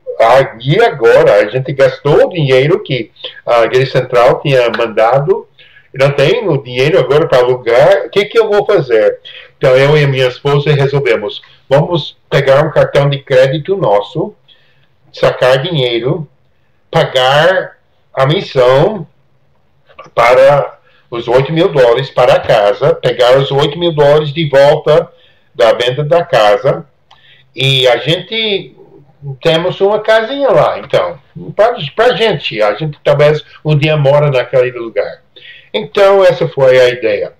E agora a gente gastou o dinheiro que a Igreja Central tinha mandado, e não tem o dinheiro agora para alugar. O que eu vou fazer? Então eu e a minha esposa resolvemos, vamos pegar um cartão de crédito nosso, sacar dinheiro, pagar a missão para os $8 mil para a casa, pegar os $8 mil de volta da venda da casa, e a gente... temos uma casinha lá, então, para a gente talvez um dia mora naquele lugar. Então, essa foi a ideia.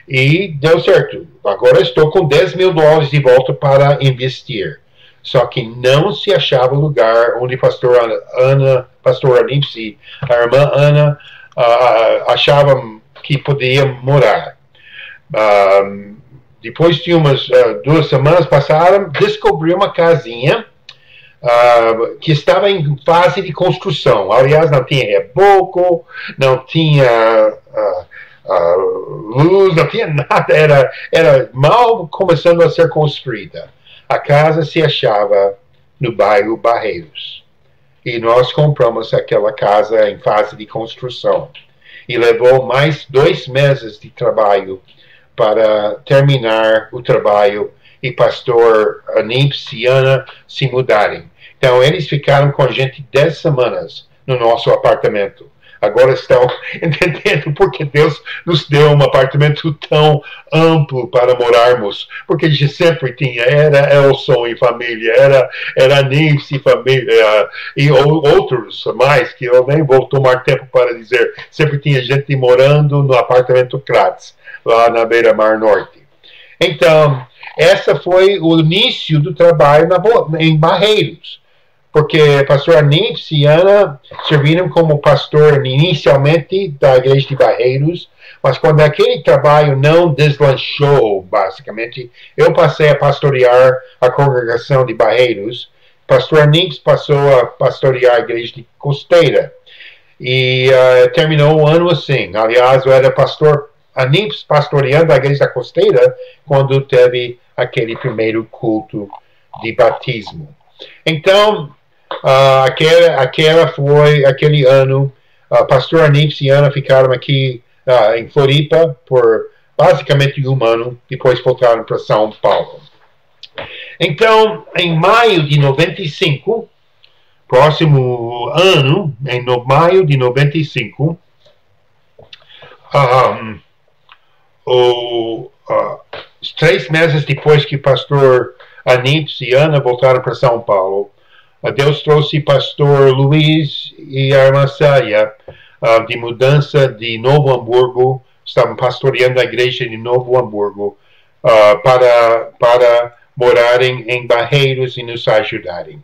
E deu certo. Agora estou com $10 mil de volta para investir. Só que não se achava lugar onde pastor Anips e a irmã Ana achavam que podia morar. Depois de umas 2 semanas passaram, descobri uma casinha que estava em fase de construção. Aliás, não tinha reboco, não tinha luz, não tinha nada, era mal começando a ser construída. A casa se achava no bairro Barreiros. E nós compramos aquela casa em fase de construção. E levou mais 2 meses de trabalho para terminar o trabalho e pastor Anips e Ana se mudarem. Então, eles ficaram com a gente 10 semanas no nosso apartamento. Agora estão entendendo porque Deus nos deu um apartamento tão amplo para morarmos. Porque a gente sempre tinha, era Elson e família, era Anips e família, e outros mais, que eu nem vou tomar tempo para dizer. Sempre tinha gente morando no apartamento Kratz, lá na Beira-Mar Norte. Então, essa foi o início do trabalho em Barreiros. Porque pastor Anips e Ana serviram como pastor inicialmente da igreja de Barreiros, mas quando aquele trabalho não deslanchou, basicamente, eu passei a pastorear a congregação de Barreiros. Pastor Anips passou a pastorear a igreja de Costeira. E terminou o ano assim. Aliás, eu era pastor Anips pastoreando a igreja da Costeira quando teve aquele primeiro culto de batismo. Então, aquele ano, pastor Anips e Ana ficaram aqui em Floripa por basicamente 1 ano, depois voltaram para São Paulo. Então, em maio de 95, próximo ano, em maio de 95, os 3 meses depois que pastor Anips e Ana voltaram para São Paulo, Deus trouxe pastor Luiz e a irmã Célia de mudança de Novo Hamburgo, estavam pastoreando a igreja de Novo Hamburgo, para morarem em Barreiros e nos ajudarem.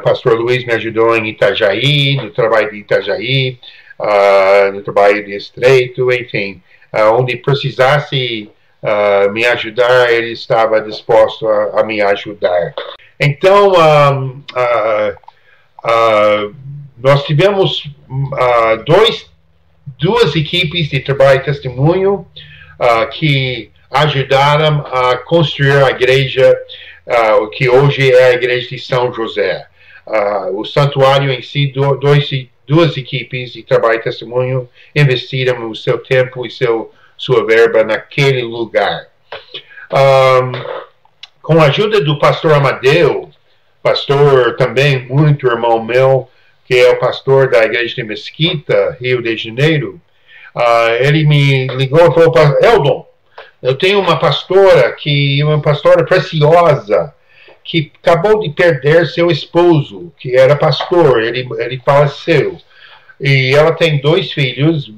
Pastor Luiz me ajudou em Itajaí, no trabalho de Itajaí, no trabalho de Estreito, enfim, onde precisasse me ajudar, ele estava disposto a me ajudar. Então, nós tivemos 2 equipes de trabalho e testemunho que ajudaram a construir a igreja que hoje é a igreja de São José. O santuário em si, 2 equipes de trabalho e testemunho investiram o seu tempo e sua verba naquele lugar. Com a ajuda do pastor Amadeu, pastor também muito irmão meu, que é o pastor da igreja de Mesquita, Rio de Janeiro, ele me ligou e falou: Eldon, eu tenho uma pastora preciosa, que acabou de perder seu esposo, que era pastor, ele faleceu. E ela tem 2 filhos,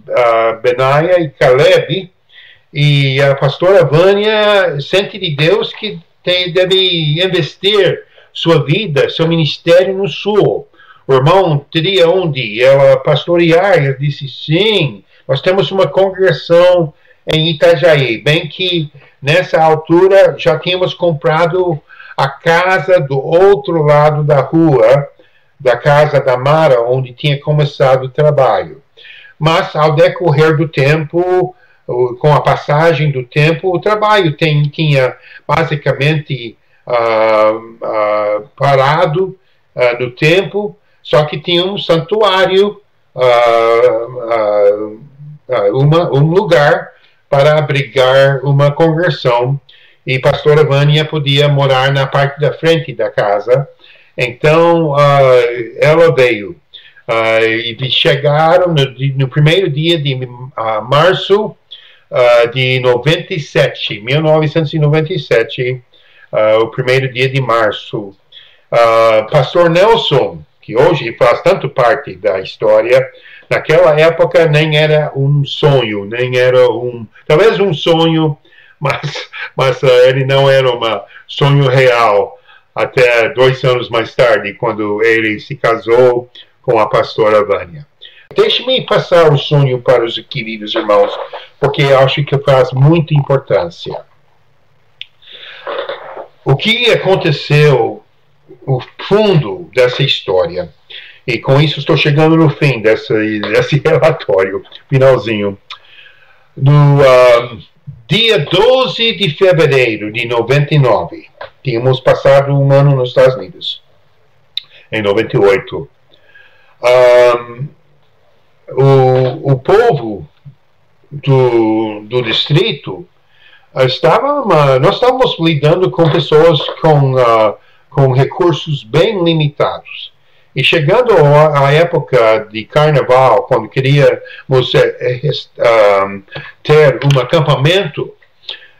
Benaia e Caleb, e a pastora Vânia sente de Deus que deve investir sua vida, seu ministério no Sul. O irmão teria onde ela pastorear? Eu disse: sim, nós temos uma congregação em Itajaí, bem que nessa altura já tínhamos comprado a casa do outro lado da rua, da casa da Mara, onde tinha começado o trabalho. Mas ao decorrer do tempo, com a passagem do tempo, o trabalho tinha basicamente parado no tempo, só que tinha um santuário, um lugar para abrigar uma congregação, e pastora Vânia podia morar na parte da frente da casa. Então, ela veio. E chegaram no primeiro dia de março de 1997, o primeiro dia de março. Pastor Nelson, que hoje faz tanto parte da história, naquela época nem era um sonho, talvez um sonho, mas ele não era um sonho real, até 2 anos mais tarde, quando ele se casou com a pastora Vânia. Deixe-me passar o sonho para os queridos irmãos, porque acho que faz muita importância. O que aconteceu o fundo dessa história. E com isso estou chegando no fim desse relatório, finalzinho. No dia 12 de fevereiro de 99, tínhamos passado um ano nos Estados Unidos, em 98. O povo do distrito nós estávamos lidando com pessoas com recursos bem limitados. E chegando à época de carnaval, quando queríamos ter um acampamento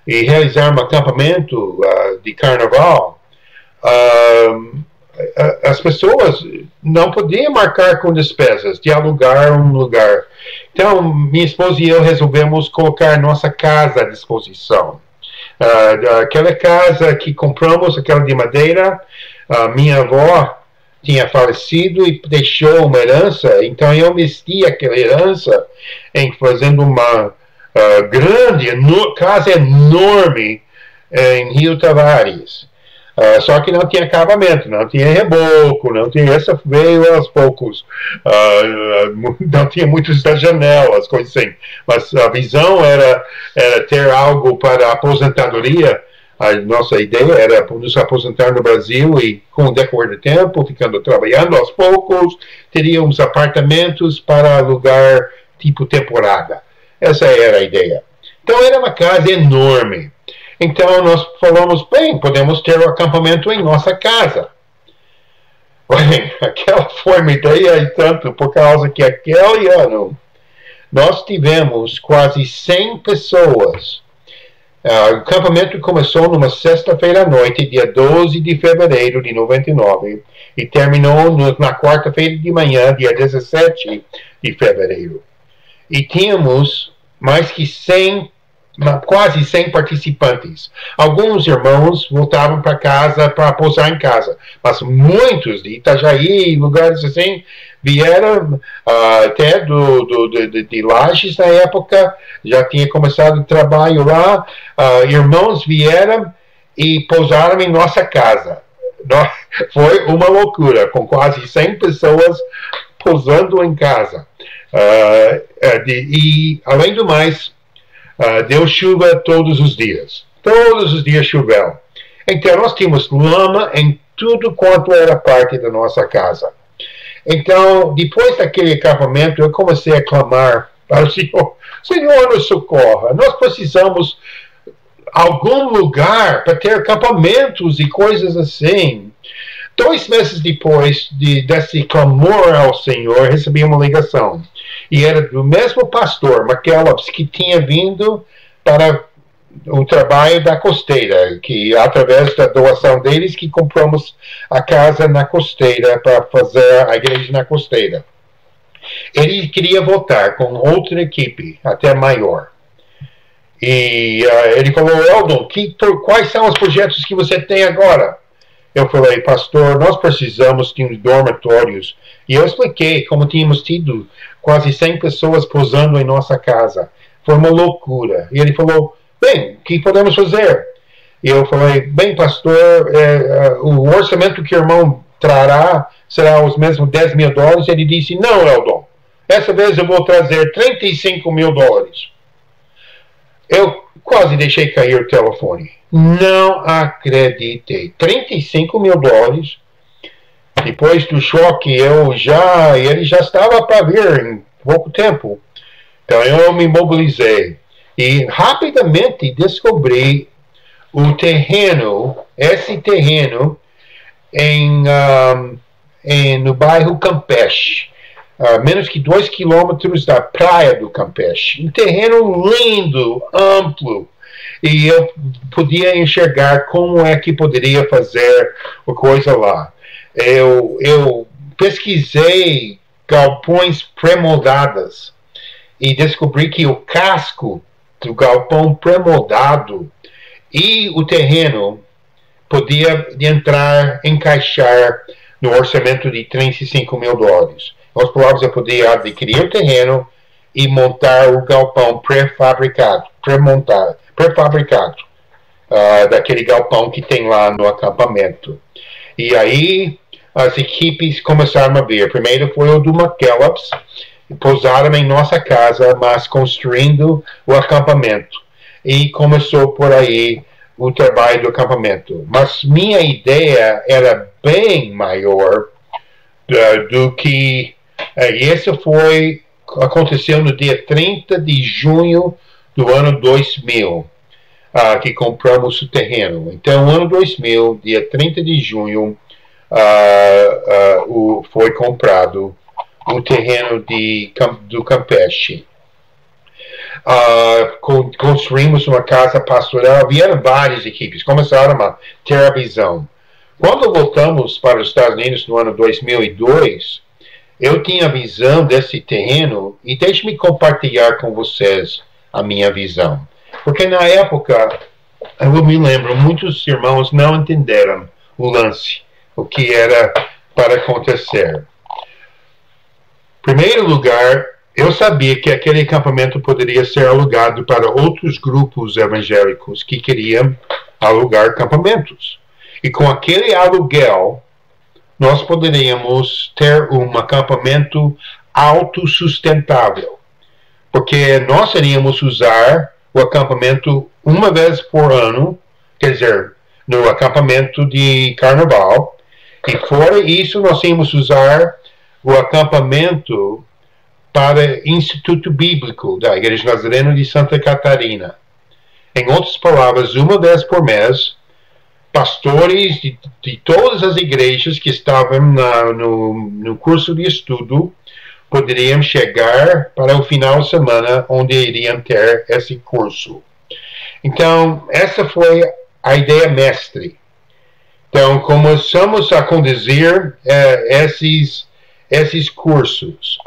e realizar um acampamento de carnaval, as pessoas não podiam marcar com despesas de alugar um lugar. Então, minha esposa e eu resolvemos colocar nossa casa à disposição. Aquela casa que compramos, aquela de madeira, minha avó tinha falecido e deixou uma herança, então eu investi aquela herança em fazendo uma grande casa enorme em Rio Tavares. Só que não tinha acabamento, não tinha reboco, não tinha, essa veio aos poucos, não tinha muitas das janelas, coisas assim. Mas a visão era ter algo para a aposentadoria. A nossa ideia era nos aposentar no Brasil e, com o decorrer do tempo, ficando trabalhando aos poucos, teríamos apartamentos para alugar tipo temporada. Essa era a ideia. Então era uma casa enorme. Então nós falamos, bem, podemos ter o acampamento em nossa casa. Bem, aquela foi uma ideia e tanto, por causa que aquele ano nós tivemos quase 100 pessoas. O acampamento começou numa sexta-feira à noite, dia 12 de fevereiro de 99, e terminou na quarta-feira de manhã, dia 17 de fevereiro. E tínhamos mais que quase 100 participantes. Alguns irmãos voltavam para casa para pousar em casa, mas muitos de Itajaí, lugares assim, vieram até de Lages na época, já tinha começado o trabalho lá, irmãos vieram e pousaram em nossa casa. Foi uma loucura, com quase 100 pessoas pousando em casa. E, além do mais, deu chuva todos os dias. Todos os dias choveu. Então, nós tínhamos lama em tudo quanto era parte da nossa casa. Então, depois daquele acampamento, eu comecei a clamar para o Senhor: Senhor, nos socorra. Nós precisamos de algum lugar para ter acampamentos e coisas assim. 2 meses depois desse clamor ao Senhor, recebi uma ligação. E era do mesmo pastor, McKellops, que tinha vindo para o trabalho da Costeira, que através da doação deles que compramos a casa na Costeira para fazer a igreja na Costeira. Ele queria voltar com outra equipe, até maior. E ele falou: Eldon, quais são os projetos que você tem agora? Eu falei: pastor, nós precisamos de uns dormitórios. E eu expliquei como tínhamos tido quase 100 pessoas posando em nossa casa. Foi uma loucura. E ele falou: bem, o que podemos fazer? E eu falei: bem, pastor, o orçamento que o irmão trará será os mesmos $10 mil. Ele disse: não, Eldon, essa vez eu vou trazer $35 mil. Eu quase deixei cair o telefone. Não acreditei. $35 mil. Depois do choque, ele já estava para vir em pouco tempo. Então eu me mobilizei. E rapidamente descobri o terreno, esse terreno, no bairro Campeche. Menos que 2 quilômetros da praia do Campeche. Um terreno lindo, amplo. E eu podia enxergar como é que poderia fazer a coisa lá. Eu pesquisei galpões pré-moldadas e descobri que o casco do galpão pré-moldado e o terreno podia encaixar no orçamento de $35 mil. Nós falávamos que eu podia adquirir o terreno e montar o galpão pré-fabricado, daquele galpão que tem lá no acampamento. E aí as equipes começaram a vir. Primeiro foi o do McKellops, pousaram em nossa casa, mas construindo o acampamento. E começou por aí o trabalho do acampamento. Mas minha ideia era bem maior do que... Isso aconteceu no dia 30 de junho do ano 2000, que compramos o terreno. Então, no ano 2000, dia 30 de junho, foi comprado o terreno do Campeche. Construímos uma casa pastoral, vieram várias equipes, começaram a ter a visão. Quando voltamos para os Estados Unidos no ano 2002, eu tinha a visão desse terreno e deixe-me compartilhar com vocês a minha visão. Porque na época, eu me lembro, muitos irmãos não entenderam o lance, o que era para acontecer. Em primeiro lugar, eu sabia que aquele acampamento poderia ser alugado para outros grupos evangélicos que queriam alugar acampamentos. E com aquele aluguel, nós poderíamos ter um acampamento autossustentável. Porque nós iríamos usar o acampamento uma vez por ano, quer dizer, no acampamento de carnaval. E fora isso, nós íamos usar o acampamento para Instituto Bíblico da Igreja Nazarena de Santa Catarina. Em outras palavras, uma vez por mês, pastores de todas as igrejas que estavam no curso de estudo poderiam chegar para o final de semana onde iriam ter esse curso. Então, essa foi a ideia mestre. Então, começamos a conduzir esses cursos.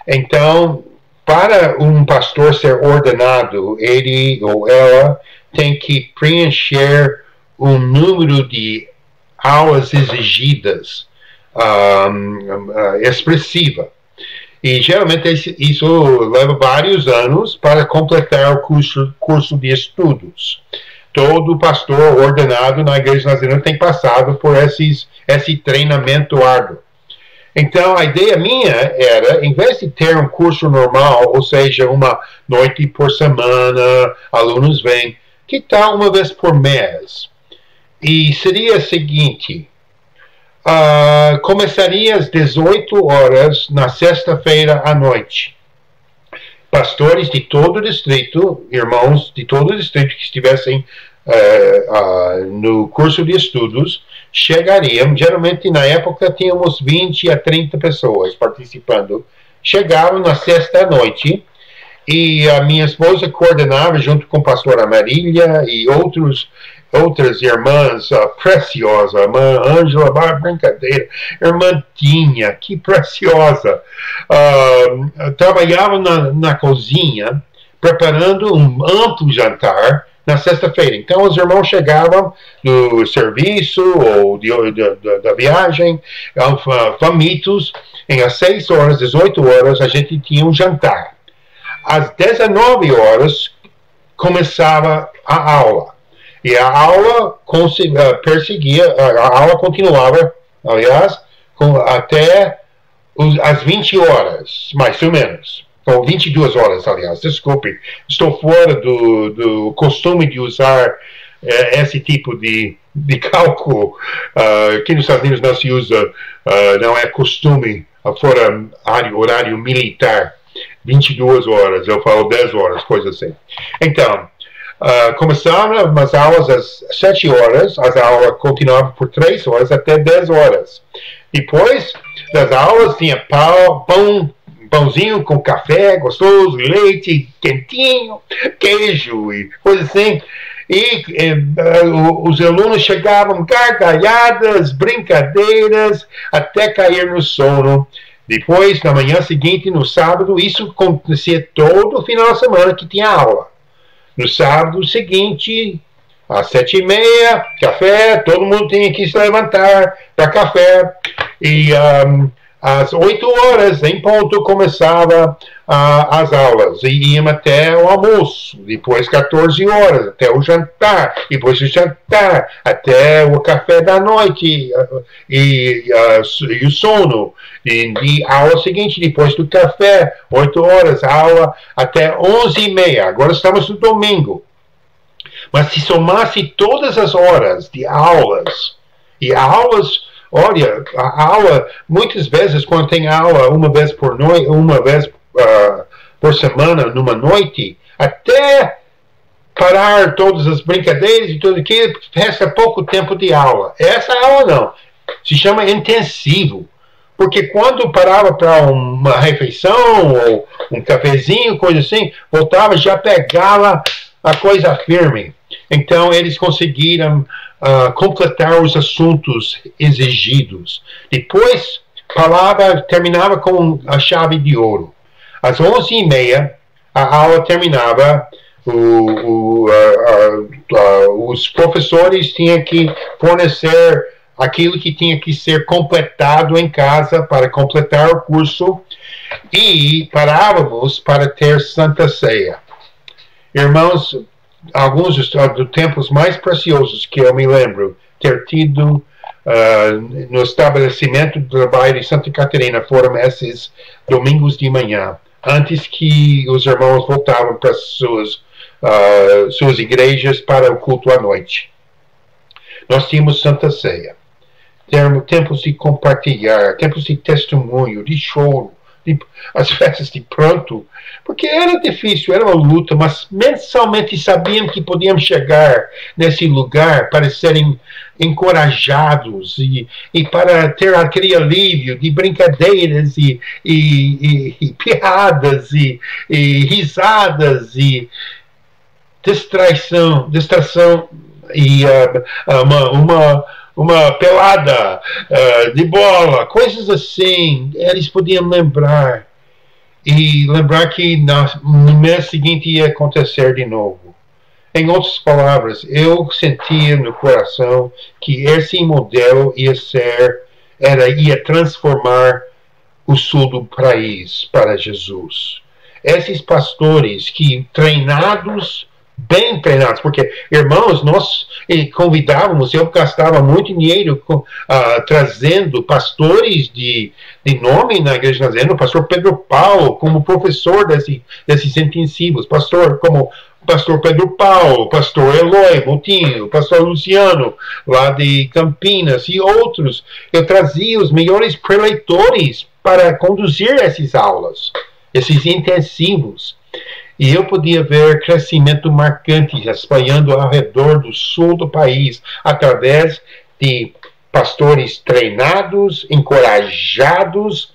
Então, para um pastor ser ordenado, ele ou ela tem que preencher um número de aulas exigidas expressiva. E geralmente isso leva vários anos para completar o curso de estudos. Todo pastor ordenado na Igreja Nazarena tem passado por esse treinamento árduo. Então, a ideia minha era, em vez de ter um curso normal, ou seja, uma noite por semana, alunos vêm, que tal uma vez por mês? E seria o seguinte, começaria às 18 horas na sexta-feira à noite. Pastores de todo o distrito, irmãos de todo o distrito que estivessem no curso de estudos, chegariam, geralmente na época tínhamos 20 a 30 pessoas participando, chegaram na sexta noite e a minha esposa coordenava junto com a pastora Marília e outras irmãs preciosas, a irmã Ângela, brincadeira, irmã Tinha, que preciosa, trabalhava na cozinha preparando um amplo jantar na sexta-feira. Então, os irmãos chegavam do serviço ou da viagem, famintos, e às 6 horas, 18 horas, a gente tinha um jantar. Às 19 horas, começava a aula. E a aula a aula continuava, aliás, até às 20 horas, mais ou menos. Ou 22 horas, aliás, desculpe, estou fora do costume de usar esse tipo de cálculo. Aqui nos Estados Unidos não se usa, não é costume, fora horário militar, 22 horas, eu falo 10 horas, coisa assim. Então, começaram as aulas às 7 horas, as aulas continuavam por 3 horas até 10 horas. Depois das aulas tinha pãozinho com café gostoso, leite quentinho, queijo e coisa assim. E os alunos chegavam gargalhadas, brincadeiras, até cair no sono. Depois, na manhã seguinte, no sábado, isso acontecia todo final de semana que tinha aula. No sábado seguinte, às 7h30, café, todo mundo tinha que se levantar para café. E às 8 horas, em ponto, começava as aulas. E íamos até o almoço. Depois 14 horas, até o jantar. Depois do jantar, até o café da noite e o sono. E a aula seguinte, depois do café, 8 horas, aula até 11h30. Agora estamos no domingo. Mas se somasse todas as horas de aulas, e aulas, olha, a aula, muitas vezes, quando tem aula uma vez por noite, uma vez por semana, numa noite, até parar todas as brincadeiras e tudo aquilo, resta pouco tempo de aula. Essa aula não. Se chama intensivo. Porque quando parava para uma refeição, ou um cafezinho, coisa assim, voltava, já pegava a coisa firme. Então, eles conseguiram completar os assuntos exigidos. Depois, a palavra terminava com a chave de ouro. Às 11h30, a aula terminava, os professores tinham que fornecer aquilo que tinha que ser completado em casa para completar o curso, e parávamos para ter Santa Ceia. Irmãos, alguns dos tempos mais preciosos que eu me lembro ter tido no estabelecimento do trabalho de Santa Catarina foram esses domingos de manhã, antes que os irmãos voltavam para suas igrejas para o culto à noite. Nós tínhamos Santa Ceia, tempos de compartilhar, tempos de testemunho, de choro, as festas de pranto, porque era difícil, era uma luta, mas mensalmente sabíamos que podíamos chegar nesse lugar para serem encorajados e para ter aquele alívio de brincadeiras e piadas e risadas e distração e uma pelada de bola, coisas assim. Eles podiam lembrar e lembrar que no mês seguinte ia acontecer de novo. Em outras palavras, eu sentia no coração que esse modelo ia transformar o sul do país para Jesus. Esses pastores que bem treinados, porque, irmãos, nós convidávamos, eu gastava muito dinheiro trazendo pastores de nome na Igreja Nazarena, o pastor Pedro Paulo como professor desses intensivos, como pastor Pedro Paulo, pastor Eloy Moutinho, pastor Luciano, lá de Campinas, e outros. Eu trazia os melhores preleitores para conduzir essas aulas, esses intensivos. E eu podia ver crescimento marcante espalhando ao redor do sul do país, através de pastores treinados, encorajados,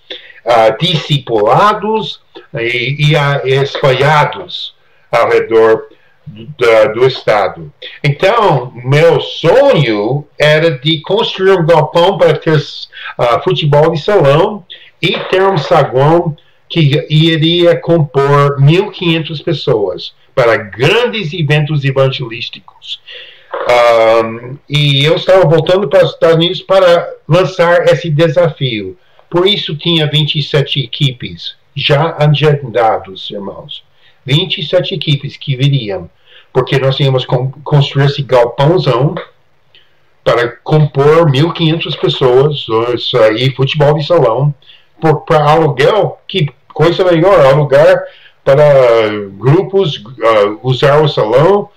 discipulados e espalhados ao redor do estado. Então, meu sonho era de construir um galpão para ter futebol de salão e ter um saguão que iria compor 1.500 pessoas para grandes eventos evangelísticos. E eu estava voltando para os Estados Unidos para lançar esse desafio. Por isso tinha 27 equipes já agendados, irmãos. 27 equipes que viriam, porque nós íamos construir esse galpãozão para compor 1.500 pessoas, e futebol de salão, para aluguel, que coisa melhor, alugar para grupos usar o salão.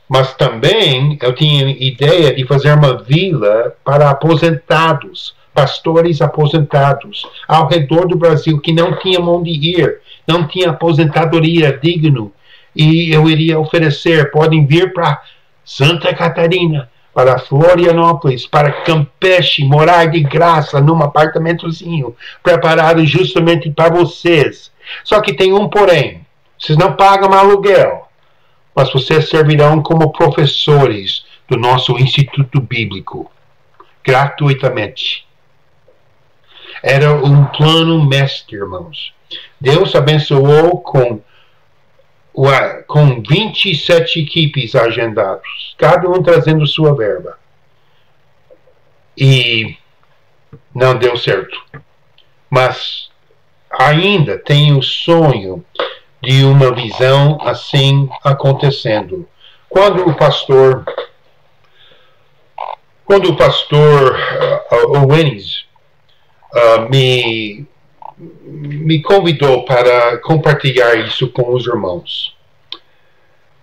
Mas também eu tinha ideia de fazer uma vila para aposentados, pastores aposentados, ao redor do Brasil, que não tinham onde ir, não tinha aposentadoria digno, e eu iria oferecer, podem vir para Santa Catarina, para Florianópolis, para Campeche, morar de graça num apartamentozinho, preparado justamente para vocês. Só que tem um porém, vocês não pagam aluguel, mas vocês servirão como professores do nosso Instituto Bíblico, gratuitamente. Era um plano mestre, irmãos. Deus abençoou com 27 equipes agendados, cada um trazendo sua verba. E não deu certo. Mas ainda tenho o sonho de uma visão assim acontecendo. Quando o pastor Owens me convidou para compartilhar isso com os irmãos.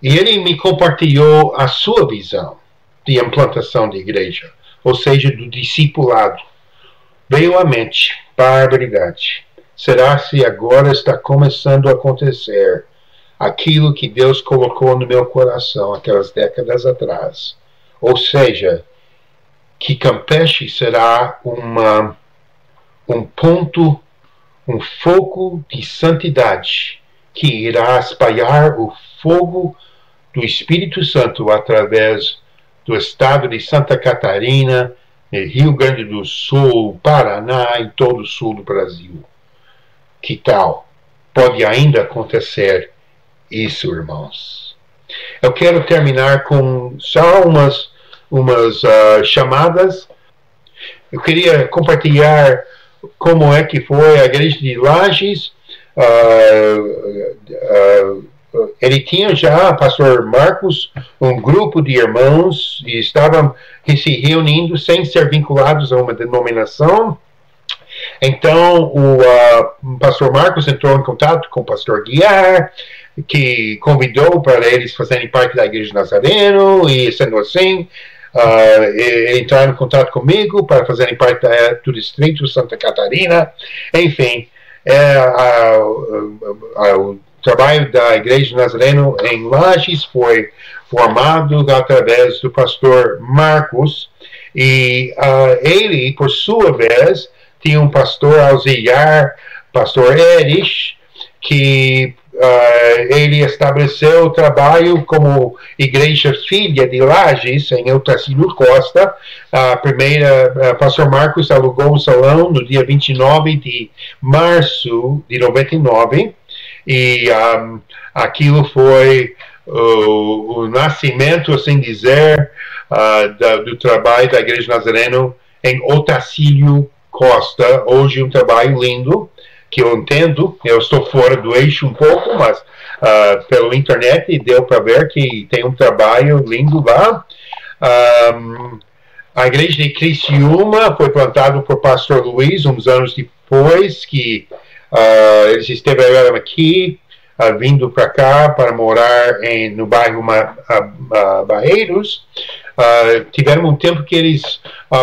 E ele me compartilhou a sua visão de implantação de igreja, ou seja, do discipulado. Veio à mente, barbaridade. Será se agora está começando a acontecer aquilo que Deus colocou no meu coração aquelas décadas atrás? Ou seja, que Campeche será um ponto, um foco de santidade que irá espalhar o fogo do Espírito Santo através do estado de Santa Catarina, Rio Grande do Sul, Paraná e todo o sul do Brasil. Que tal? Pode ainda acontecer isso, irmãos. Eu quero terminar com só umas chamadas. Eu queria compartilhar como é que foi a igreja de Lages. Ele tinha já, pastor Marcos, um grupo de irmãos e estavam se reunindo sem ser vinculados a uma denominação. Então o pastor Marcos entrou em contato com o pastor Guiar, que convidou para eles fazerem parte da igreja de Nazareno, e sendo assim, entraram em contato comigo para fazerem parte do distrito Santa Catarina. Enfim, o trabalho da igreja de Nazareno em Lages foi formado através do pastor Marcos, e ele, por sua vez, tinha um pastor auxiliar, pastor Erich, que ele estabeleceu o trabalho como igreja filha de Lages, em Eutacílio Costa. Pastor Marcos alugou um salão no dia 29 de março de 99, e aquilo foi o nascimento, assim dizer, do trabalho da igreja Nazareno em Otacílio Costa. Hoje um trabalho lindo, que eu entendo, eu estou fora do eixo um pouco, mas pela internet deu para ver que tem um trabalho lindo lá. A igreja de Criciúma foi plantada por pastor Luiz uns anos depois que eles estiveram aqui, vindo para cá para morar no bairro Barreiros. Tiveram um tempo que eles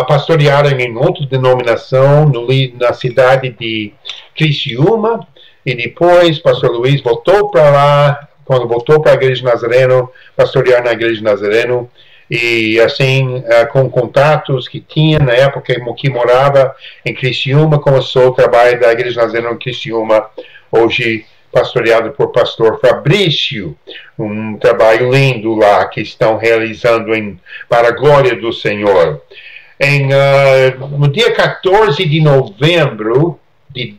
pastorearam em outra denominação na cidade de Criciúma, e depois pastor Luiz voltou para lá. Quando voltou para a igreja de Nazareno, pastorear na igreja de Nazareno, e assim, com contatos que tinha na época que morava em Criciúma, começou o trabalho da igreja de Nazareno em Criciúma, hoje pastoreado por pastor Fabrício, um trabalho lindo lá que estão realizando para a glória do Senhor. No dia 14 de novembro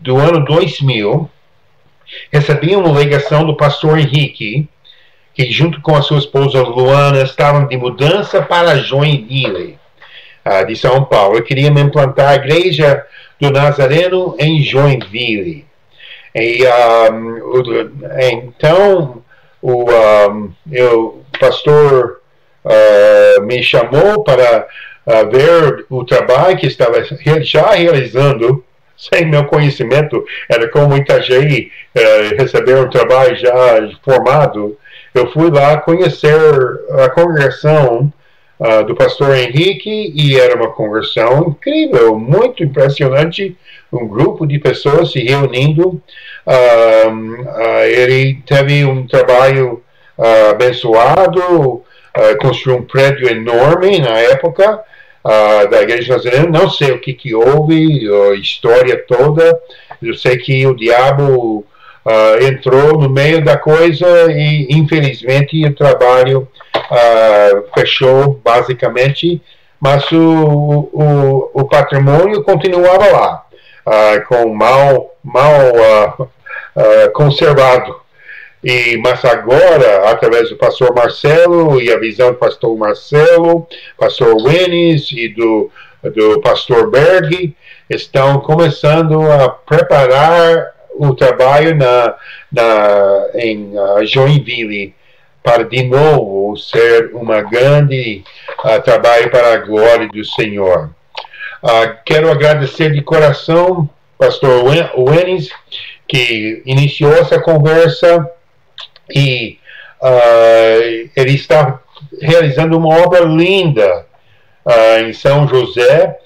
do ano 2000, recebi uma ligação do pastor Henrique, que junto com a sua esposa Luana estavam de mudança para Joinville, de São Paulo. Eu queria me implantar a igreja do Nazareno em Joinville. Então o pastor me chamou para ver o trabalho que estava já realizando, sem meu conhecimento. Era como Itajaí receber um trabalho já formado. Eu fui lá conhecer a congregação do pastor Henrique, e era uma congregação incrível, muito impressionante, um grupo de pessoas se reunindo. Ele teve um trabalho abençoado, construiu um prédio enorme na época da igreja Nazareno. Não sei o que houve, a história toda. Eu sei que o diabo entrou no meio da coisa, e infelizmente o trabalho fechou basicamente, mas o patrimônio continuava lá, com mal conservado. Mas agora, através do pastor Marcelo e a visão do pastor Marcelo, pastor Wenis e do do pastor Berg, estão começando a preparar o trabalho em Joinville, para de novo ser uma grande trabalho para a glória do Senhor. Quero agradecer de coração pastor Wenis, que iniciou essa conversa, e ele está realizando uma obra linda em São José.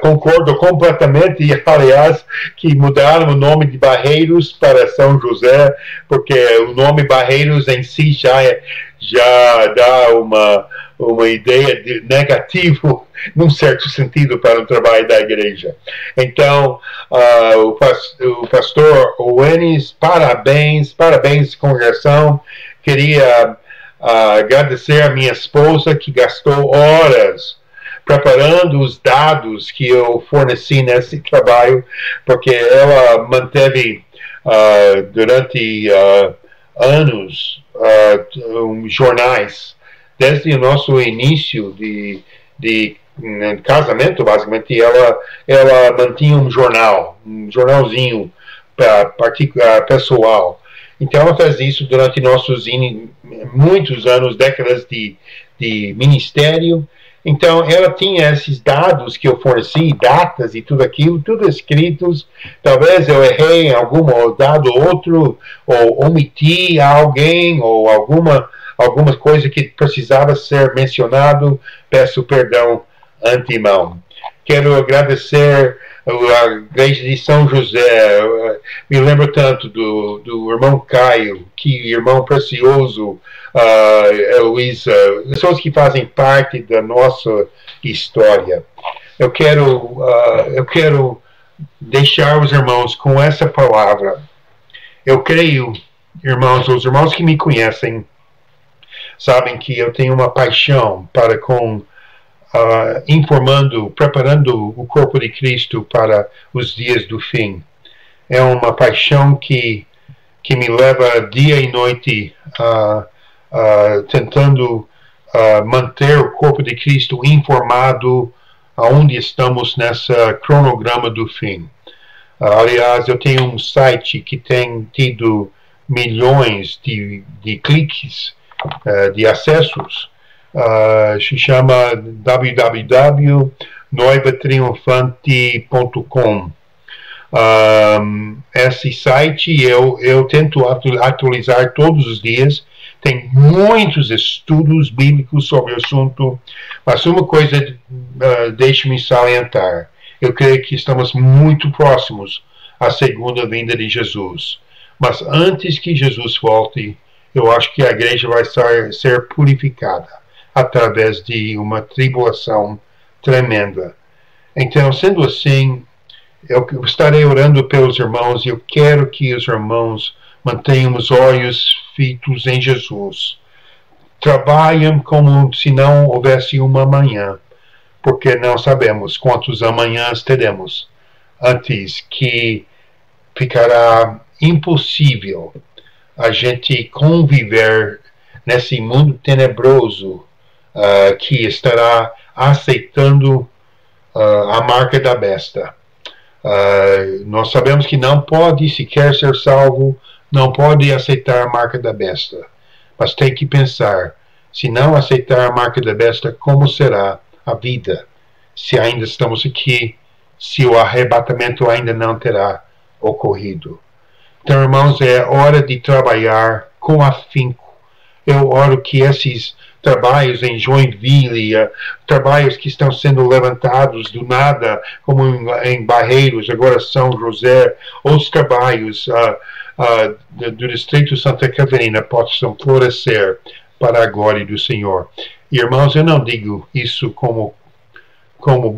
Concordo completamente, e aliás, que mudaram o nome de Barreiros para São José, porque o nome Barreiros em si já dá uma ideia de negativo, num certo sentido, para o trabalho da igreja. Então, o pastor Wenis, parabéns, congregação. Queria agradecer a minha esposa, que gastou horas preparando os dados que eu forneci nesse trabalho, porque ela manteve durante anos jornais, desde o nosso início de casamento, basicamente. Ela mantinha um jornalzinho pessoal. Então ela fez isso durante muitos anos, décadas de ministério. Então, ela tinha esses dados que eu forneci, datas e tudo aquilo, tudo escritos. Talvez eu errei em algum dado ou outro, ou omiti alguém, ou alguma coisa que precisava ser mencionado. Peço perdão antemão. Quero agradecer a igreja de São José. Me lembro tanto do irmão Caio, que irmão precioso, Heloísa, pessoas que fazem parte da nossa história. Eu quero deixar os irmãos com essa palavra. Eu creio, irmãos, os irmãos que me conhecem sabem que eu tenho uma paixão para preparando o corpo de Cristo para os dias do fim. É uma paixão que me leva dia e noite tentando manter o corpo de Cristo informado aonde estamos nessa cronograma do fim. Aliás, eu tenho um site que tem tido milhões de cliques, de acessos. Se chama www.noivatriunfante.com. Esse site eu tento atualizar todos os dias. Tem muitos estudos bíblicos sobre o assunto, mas uma coisa deixe-me salientar: eu creio que estamos muito próximos à segunda vinda de Jesus, mas antes que Jesus volte, eu acho que a igreja vai ser purificada através de uma tribulação tremenda. Então, sendo assim, eu estarei orando pelos irmãos, e eu quero que os irmãos mantenham os olhos fitos em Jesus. Trabalhem como se não houvesse uma amanhã, porque não sabemos quantos amanhãs teremos, antes que ficará impossível a gente conviver nesse mundo tenebroso que estará aceitando a marca da besta. Nós sabemos que não pode sequer ser salvo, não pode aceitar a marca da besta. Mas tem que pensar, se não aceitar a marca da besta, como será a vida? Se ainda estamos aqui, se o arrebatamento ainda não terá ocorrido. Então, irmãos, é hora de trabalhar com afinco. Eu oro que esses trabalhos em Joinville, trabalhos que estão sendo levantados do nada, como em Barreiros, agora São José, outros trabalhos do Distrito Santa Catarina possam florescer para a glória do Senhor. E, irmãos, eu não digo isso como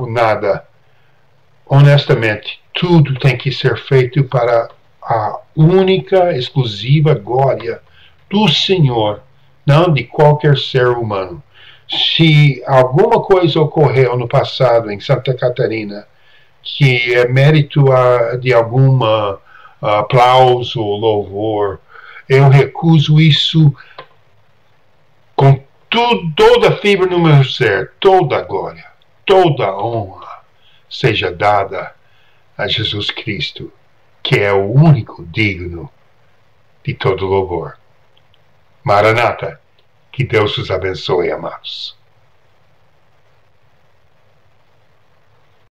nada. Honestamente, tudo tem que ser feito para a única, exclusiva glória do Senhor, não de qualquer ser humano. Se alguma coisa ocorreu no passado em Santa Catarina que é mérito de alguma aplauso ou louvor, eu recuso isso com toda a fibra no meu ser, toda a glória, toda a honra seja dada a Jesus Cristo, que é o único digno de todo louvor. Maranata, que Deus os abençoe, amados.